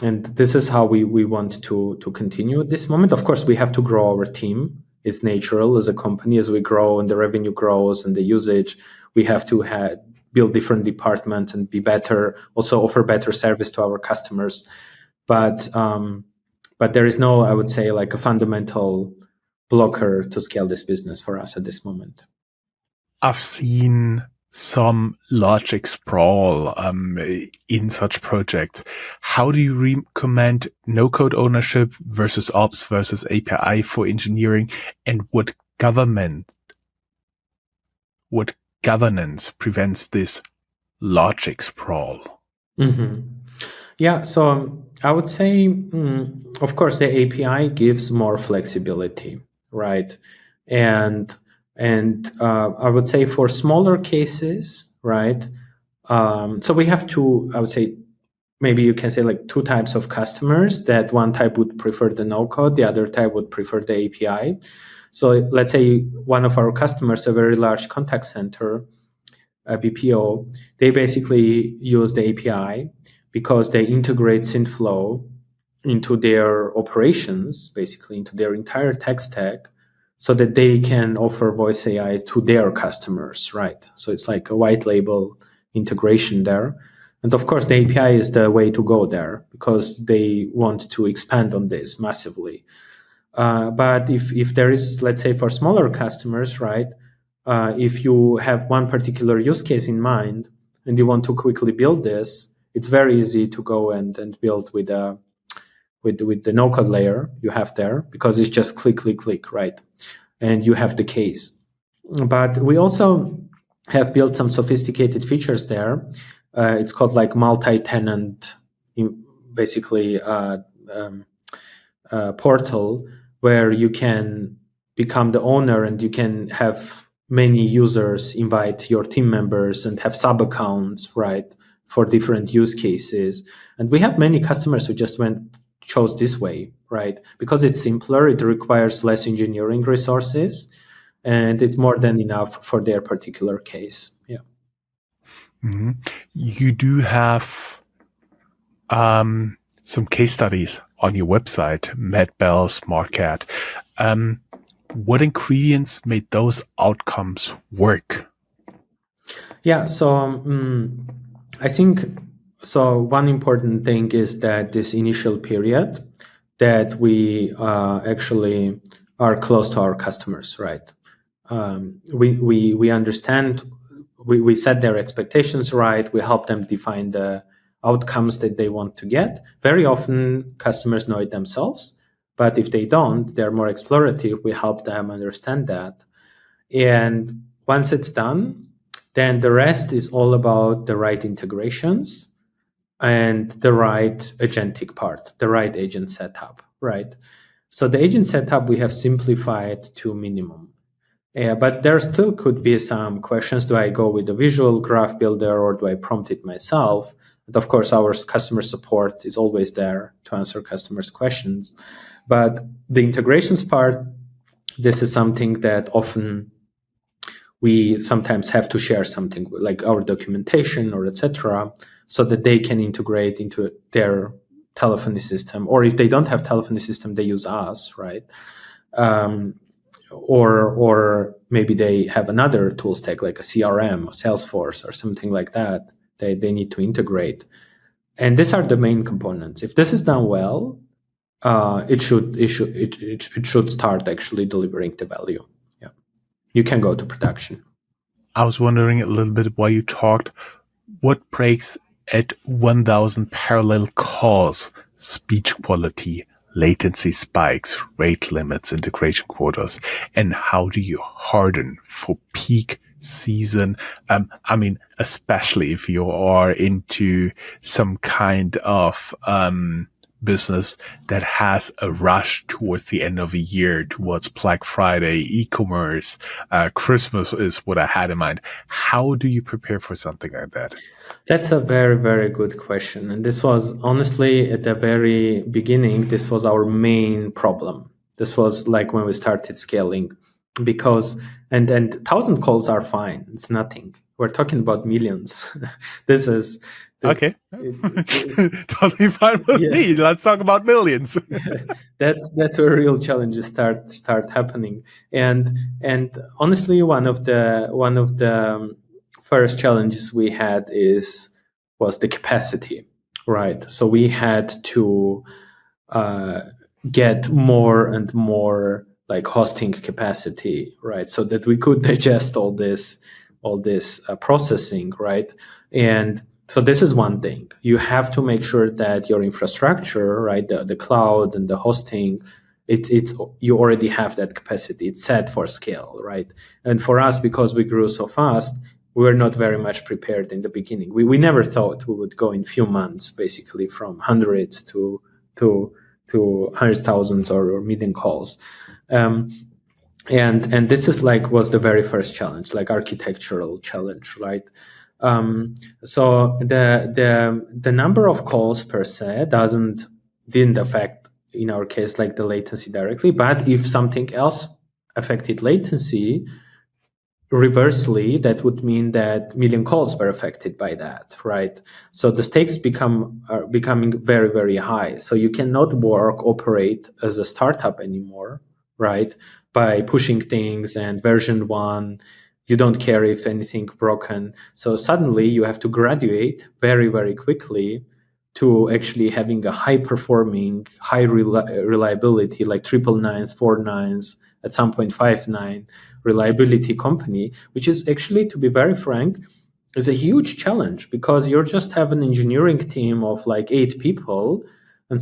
this is how we want to continue at this moment. Of course, we have to grow our team. It's natural as a company, as we grow and the revenue grows and the usage, we have to build different departments and be better, also offer better service to our customers. But there is no, I would say, like a fundamental blocker to scale this business for us at this moment. I've seen some logic sprawl in such projects. How do you recommend no-code ownership versus ops versus API for engineering, and what governance prevents this logic sprawl? Mm-hmm. Yeah, so I would say, of course, the API gives more flexibility, right? And I would say for smaller cases, right? So we have two, I would say, maybe you can say like two types of customers, that one type would prefer the no code, the other type would prefer the API. So let's say one of our customers, a very large contact center, a BPO, they basically use the API because they integrate Synthflow into their operations, basically into their entire tech stack, so that they can offer voice AI to their customers, right? So it's like a white label integration there. And of course, the API is the way to go there because they want to expand on this massively. But if there is, let's say, for smaller customers, right, if you have one particular use case in mind and you want to quickly build this, it's very easy to go and build with the no-code layer you have there, because it's just click, right? And you have the case. But we also have built some sophisticated features there. It's called like multi-tenant, basically portal, where you can become the owner and you can have many users invite your team members and have sub-accounts, right, for different use cases. And we have many customers who just chose this way, right? Because it's simpler, it requires less engineering resources, and it's more than enough for their particular case. Yeah. Mm-hmm. You do have some case studies on your website, MedBell, SmartCat. What ingredients made those outcomes work? Yeah, so I think So one important thing is that this initial period that we actually are close to our customers, right? We understand, we set their expectations right, we help them define the outcomes that they want to get. Very often customers know it themselves, but if they don't, they're more explorative. We help them understand that. And once it's done, then the rest is all about the right integrations and the right agentic part, the right agent setup, right? So the agent setup we have simplified to minimum. But there still could be some questions. Do I go with the visual graph builder or do I prompt it myself? And of course, our customer support is always there to answer customers' questions. But the integrations part, this is something that often we sometimes have to share something like our documentation or etc., so that they can integrate into their telephony system. Or if they don't have telephony system, they use us, right? Or maybe they have another tool stack like a CRM, Salesforce, or something like that. They need to integrate, and these are the main components. If this is done well, it should start actually delivering the value. Yeah, you can go to production. I was wondering a little bit while you talked, what breaks at 1,000 parallel calls, speech quality, latency spikes, rate limits, integration quotas, and how do you harden for peak season? I mean, especially if you are into some kind of business that has a rush towards the end of a year, towards Black Friday, e-commerce, Christmas is what I had in mind. How do you prepare for something like that? That's a very, very good question. And this was honestly at the very beginning, this was our main problem. This was like when we started scaling, because and 1,000 calls are fine. It's nothing. We're talking about millions. This is okay. Totally fine with me. Let's talk about millions. That's where real challenges start happening. And honestly, one of the first challenges we had was the capacity, right? So we had to get more and more like hosting capacity, right? So that we could digest all this processing, right? And so this is one thing. You have to make sure that your infrastructure, right, the cloud and the hosting, it's you already have that capacity. It's set for scale, right? And for us, because we grew so fast, we were not very much prepared in the beginning. We never thought we would go in few months, basically from hundreds to hundreds, thousands, or million calls. And this is was the very first challenge, like architectural challenge, right? So the number of calls per se didn't affect, in our case, like the latency directly. But if something else affected latency, reversely, that would mean that million calls were affected by that, right? So the stakes are becoming very, very high. So you cannot operate as a startup anymore, right? By pushing things and version 1, you don't care if anything broken. So suddenly you have to graduate very, very quickly to actually having a high performing, high reliability, like 999s, 49s, at some point 59 reliability company, which is actually, to be very frank, is a huge challenge, because you just have an engineering team of like 8 people, and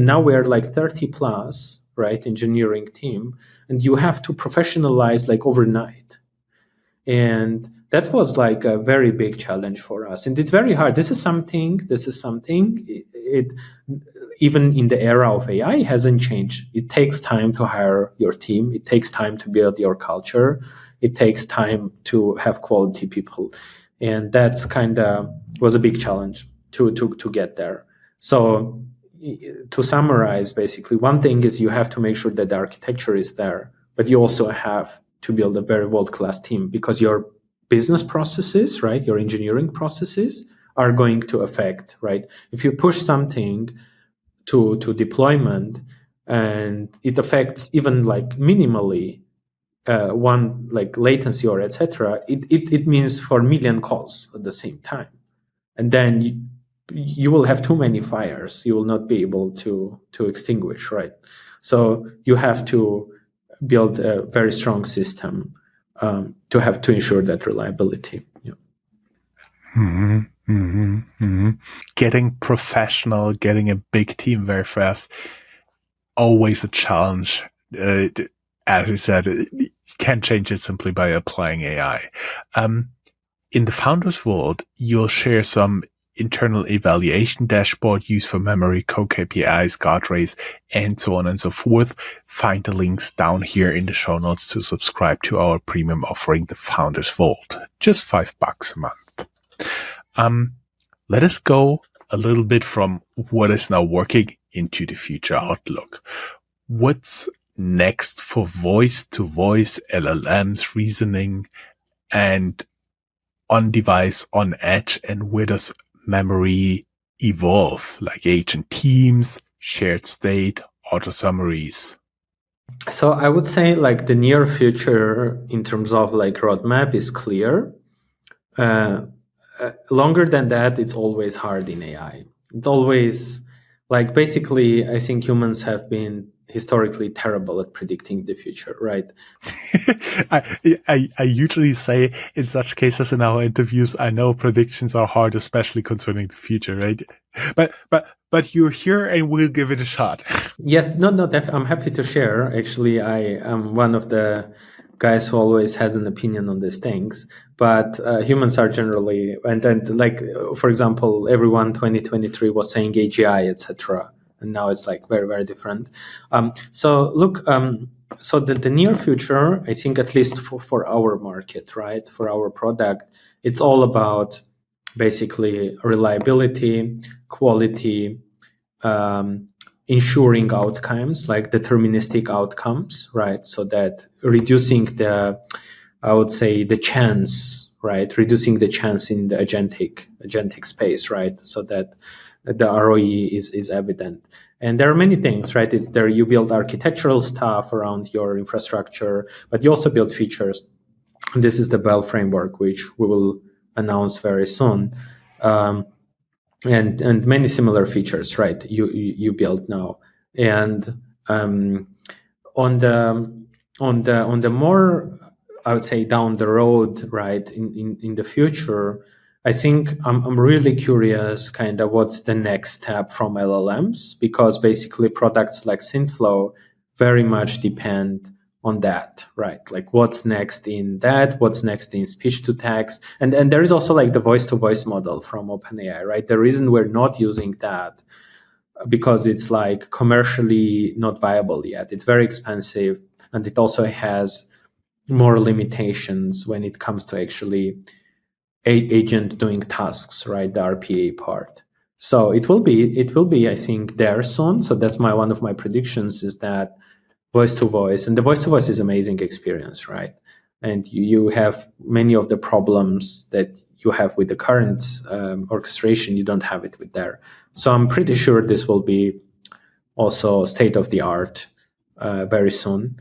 now we're like 30 plus, right, engineering team, and you have to professionalize like overnight. And that was like a very big challenge for us, and it's very hard. This is something it even in the era of AI hasn't changed. It takes time to hire your team. It takes time to build your culture. It takes time to have quality people. And that's was a big challenge to get there. So to summarize, basically, one thing is you have to make sure that the architecture is there, but you also have to build a very world-class team, because your business processes, right, your engineering processes are going to affect, right? If you push something to deployment and it affects even like minimally one like latency or etc., it means for million calls at the same time. And then you will have too many fires. You will not be able to extinguish, right? So you have to build a very strong system to ensure that reliability. Yeah. Getting professional, getting a big team very fast, always a challenge. As you said, you can't change it simply by applying AI. In the founders world, you'll share some internal evaluation dashboard used for memory, co-KPIs, guardrails, and so on and so forth. Find the links down here in the show notes to subscribe to our premium offering, the Founders Vault. Just $5 a month. Let us go a little bit from what is now working into the future outlook. What's next for voice-to-voice LLMs, reasoning, and on-device, on-edge, and where does memory evolve, like agent teams, shared state, auto-summaries? So I would say like the near future in terms of like roadmap is clear. Longer than that, it's always hard in AI. It's always like basically, I think humans have been historically terrible at predicting the future, right? I usually say in such cases in our interviews, I know predictions are hard, especially concerning the future, right? But you're here and we'll give it a shot. Yes, no, I'm happy to share. Actually, I am one of the guys who always has an opinion on these things. But humans are generally, and like, for example, everyone 2023 was saying AGI, etc. And now it's like very, very different. So look, so the near future, I think at least for our market, right, for our product, it's all about basically reliability, quality, ensuring outcomes, like deterministic outcomes, right? So that reducing the, I would say, the chance, right? Reducing the chance in the agentic space, right? So that the ROE is evident. And there are many things, right? It's there you build architectural stuff around your infrastructure, but you also build features. And this is the Bell framework, which we will announce very soon. And many similar features, right? You build now, and on the more, I would say, down the road, right, in the future, I think I'm really curious, kind of what's the next step from LLMs, because basically products like Synthflow very much depend on that, right? Like what's next in that, what's next in speech to text. And there is also like the voice to voice model from OpenAI, right? The reason we're not using that because it's like commercially not viable yet. It's very expensive, and it also has more limitations when it comes to actually agent doing tasks, right? The RPA part. So it will be, I think, there soon. So that's one of my predictions is that voice to voice, and the voice to voice is amazing experience, right? And you have many of the problems that you have with the current orchestration, you don't have it with there. So I'm pretty sure this will be also state of the art very soon.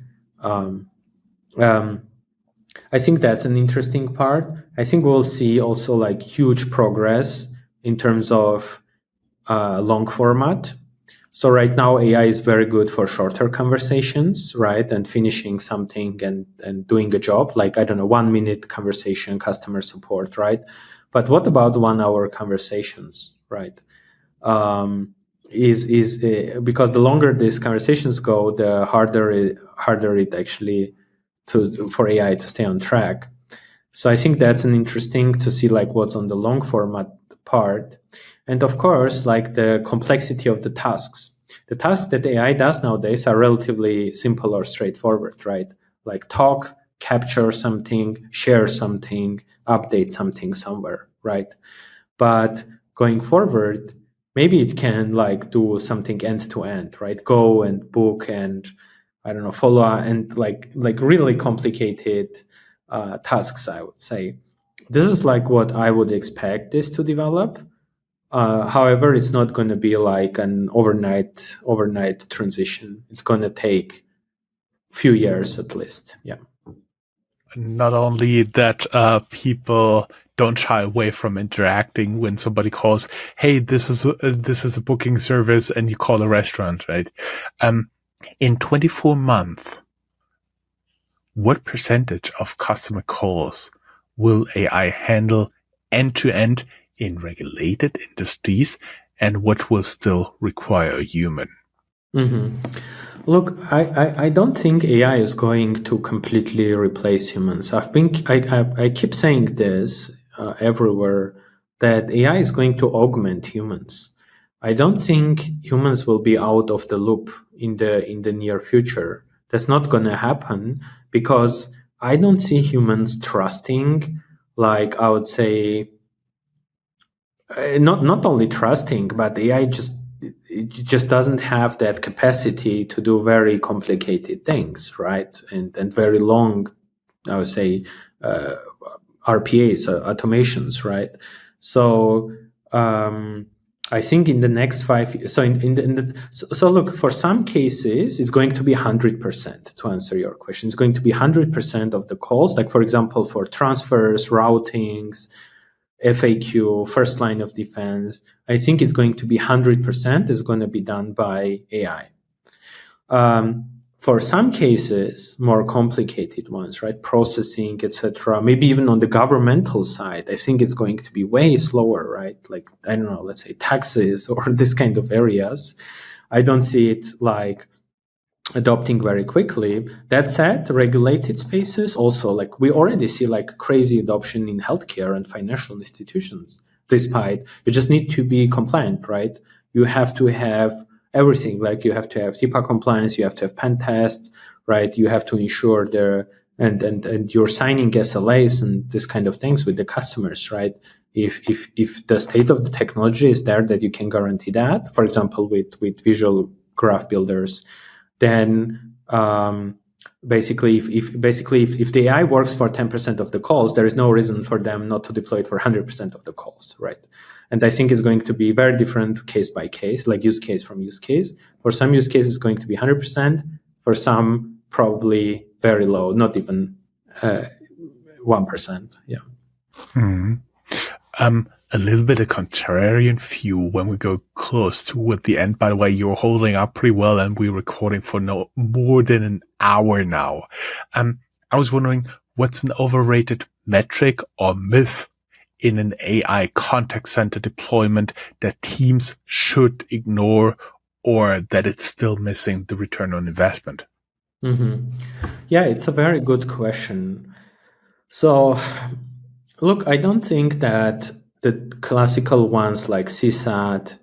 I think that's an interesting part. I think we'll see also like huge progress in terms of long format. So right now, AI is very good for shorter conversations, right? And finishing something and doing a job, like, I don't know, 1 minute conversation, customer support, right? But what about 1 hour conversations, right? Because the longer these conversations go, the harder it actually for AI to stay on track. So I think that's an interesting to see like what's on the long format part. And of course, like the complexity of the tasks. The tasks that AI does nowadays are relatively simple or straightforward, right? Like talk, capture something, share something, update something somewhere, right? But going forward, maybe it can like do something end to end, right? Go and book and I don't know, follow and like really complicated tasks, I would say. This is like what I would expect this to develop. However, it's not going to be like an overnight transition. It's going to take a few years at least. Yeah. Not only that people don't shy away from interacting when somebody calls, hey, this is a booking service, and you call a restaurant, right? In 24 months, what percentage of customer calls will AI handle end to end in regulated industries, and what will still require a human? Mm-hmm. Look, I don't think AI is going to completely replace humans. I keep saying this everywhere, that AI is going to augment humans. I don't think humans will be out of the loop in the near future. That's not going to happen because I don't see humans trusting, like I would say, not only trusting, but AI just doesn't have that capacity to do very complicated things, right? And very long, I would say, uh, RPAs, automations, right? So I think in the next 5 years, so look, for some cases, it's going to be 100%. To answer your question, it's going to be 100% of the calls. Like for example, for transfers, routings, FAQ, first line of defense, I think it's going to be 100% is going to be done by AI. For some cases, more complicated ones, right? Processing, etc. Maybe even on the governmental side, I think it's going to be way slower, right? Like, I don't know, let's say taxes or this kind of areas. I don't see it like adopting very quickly. That said, regulated spaces also, like we already see like crazy adoption in healthcare and financial institutions. Despite you just need to be compliant, right? You have to have everything. Like you have to have HIPAA compliance, you have to have pen tests, right? You have to ensure and you're signing SLAs and this kind of things with the customers, right? If the state of the technology is there that you can guarantee that, for example, with visual graph builders, then basically if the AI works for 10% of the calls, there is no reason for them not to deploy it for 100% of the calls, right? And I think it's going to be very different case by case, like use case from use case. For some use cases, it's going to be 100%. For some, probably very low, not even 1%. Yeah. Mm-hmm. A little bit of contrarian view when we go close toward the end. By the way, you're holding up pretty well, and we're recording for no more than an hour now. I was wondering, what's an overrated metric or myth in an AI contact center deployment that teams should ignore, or that it's still missing the return on investment? Mm-hmm. Yeah, it's a very good question. So, look, I don't think that the classical ones like CSAT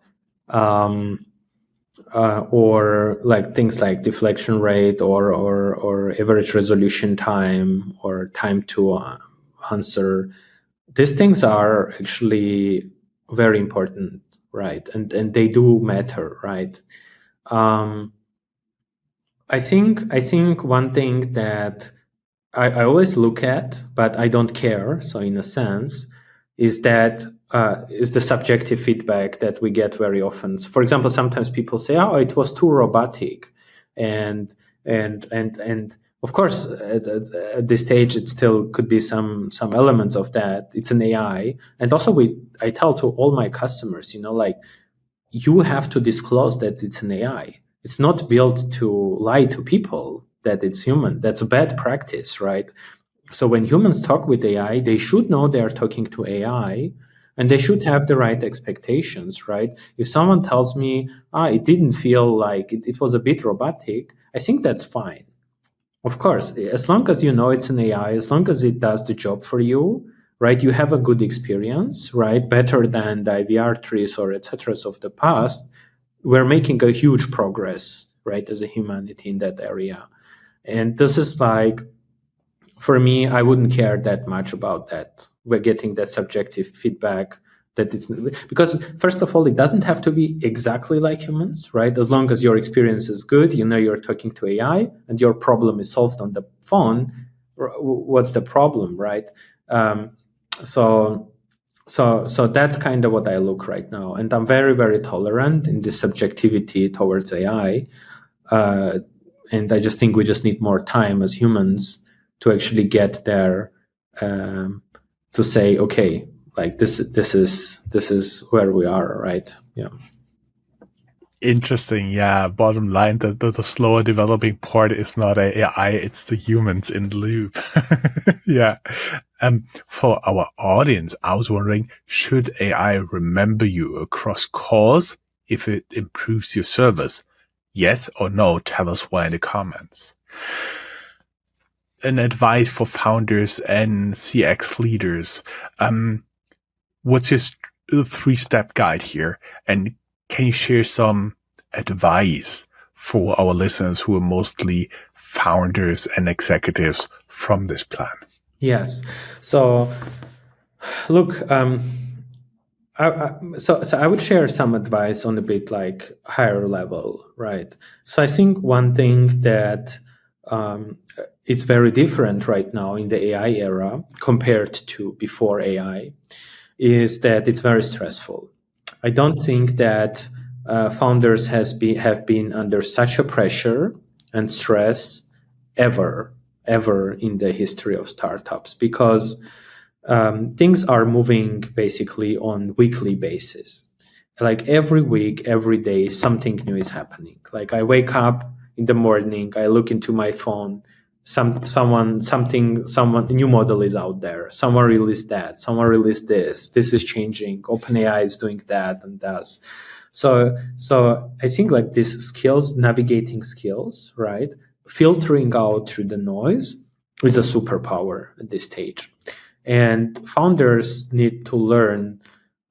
or like things like deflection rate or average resolution time or time to answer, these things are actually very important, right? And they do matter, right? I think one thing that I always look at, but I don't care. So in a sense, is that is the subjective feedback that we get very often. So for example, sometimes people say, "Oh, it was too robotic," and of course, at this stage, it still could be some elements of that. It's an AI, and also I tell to all my customers, like you have to disclose that it's an AI. It's not built to lie to people that it's human. That's a bad practice, right? So when humans talk with AI, they should know they are talking to AI and they should have the right expectations, right? If someone tells me, it didn't feel like it was a bit robotic, I think that's fine. Of course, as long as you know it's an AI, as long as it does the job for you, right? You have a good experience, right? Better than the IVR trees or etc. of the past. We're making a huge progress, right, as a humanity in that area. And this is like, for me, I wouldn't care that much about that. We're getting that subjective feedback that it's because first of all, it doesn't have to be exactly like humans, right? As long as your experience is good, you're talking to AI and your problem is solved on the phone. What's the problem, right? So that's kind of what I look right now, and I'm very, very tolerant in the subjectivity towards AI, and I just think we just need more time as humans to actually get there to say, okay, like this is where we are, right? Yeah. Interesting. Yeah. Bottom line, the slower developing part is not AI, it's the humans in the loop. Yeah. For our audience, I was wondering, should AI remember you across calls if it improves your service? Yes or no? Tell us why in the comments. An advice for founders and CX leaders. What's your 3-step guide here? And can you share some advice for our listeners who are mostly founders and executives from this plan? Yes. So, look, so I would share some advice on a bit like higher level, right? So I think one thing that it's very different right now in the AI era compared to before AI is that it's very stressful. I don't think that founders have been under such a pressure and stress ever in the history of startups, because things are moving basically on weekly basis. Like every week, every day, something new is happening. Like I wake up in the morning, I look into my phone, someone new model is out there. Someone released that. Someone released this. This is changing. OpenAI is doing that and does. So I think like these skills, navigating skills, right, filtering out through the noise is a superpower at this stage. And founders need to learn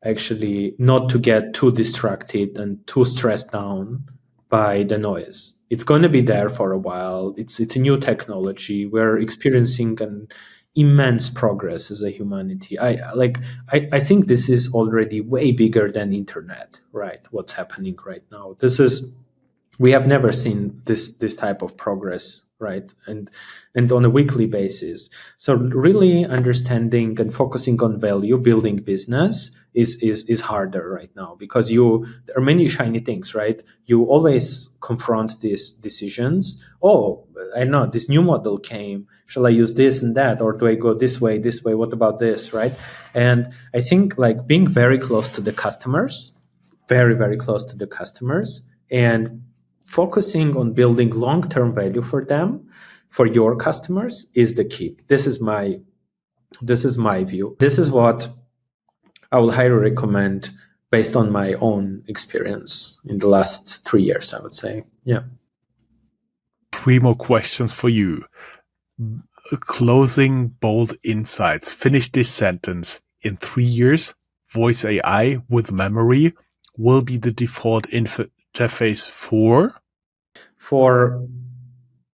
actually not to get too distracted and too stressed down by the noise. It's going to be there for a while. It's a new technology. We're experiencing an immense progress as a humanity. I think this is already way bigger than internet, right? What's happening right now. We have never seen this type of progress, right? And on a weekly basis. So really understanding and focusing on value, building business is harder right now, because there are many shiny things, right? You always confront these decisions. Oh, I know this new model came. Shall I use this and that, or do I go this way? What about this, right? And I think like being very close to the customers, very, very close to the customers, and focusing on building long-term value for them, for your customers, is the key. This is my view. This is what I would highly recommend based on my own experience in the last 3 years, I would say. Yeah. 3 more questions for you. Closing bold insights. Finish this sentence. In 3 years, voice AI with memory will be the default interface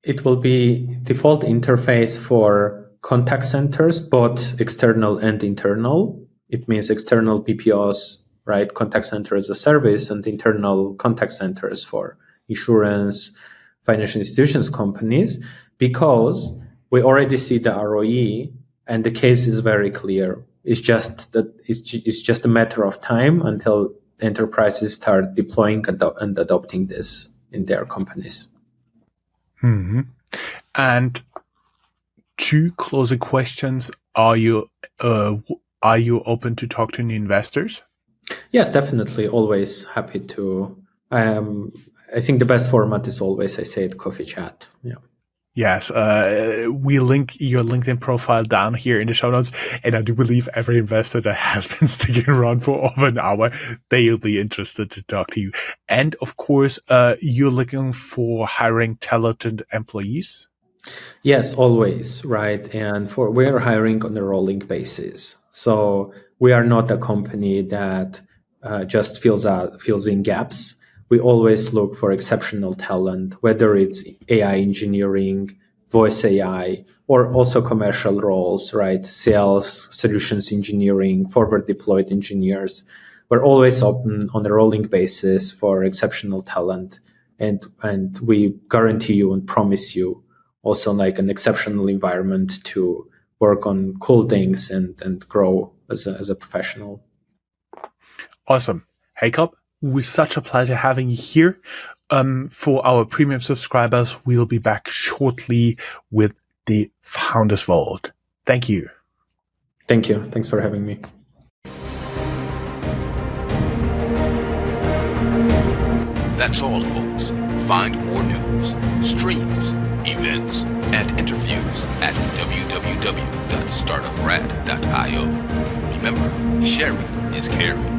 it will be default interface for contact centers, both external and internal. It means external BPOs, right? Contact center as a service, and internal contact centers for insurance, financial institutions, companies, because we already see the ROE and the case is very clear. It's just a matter of time until enterprises start deploying and adopting this in their companies. Mm-hmm. And 2 closing questions. Are you open to talk to new investors? Yes, definitely. Always happy to. I think the best format is always, I say it, coffee chat. Yeah. Yes, we link your LinkedIn profile down here in the show notes, and I do believe every investor that has been sticking around for over an hour, they'll be interested to talk to you. And of course, you're looking for hiring talented employees? Yes, always, right. And we're hiring on a rolling basis. So we are not a company that just fills in gaps. We always look for exceptional talent, whether it's AI engineering, voice AI, or also commercial roles, right? Sales, solutions engineering, forward deployed engineers. We're always open on a rolling basis for exceptional talent. And we guarantee you and promise you also like an exceptional environment to work on cool things and grow as a professional. Awesome. Hakob, it was such a pleasure having you here. For our premium subscribers, we'll be back shortly with the Founders Vault. Thank you. Thank you. Thanks for having me. That's all, folks. Find more news, streams, events, and interviews at www.startuprad.io. Remember, sharing is caring.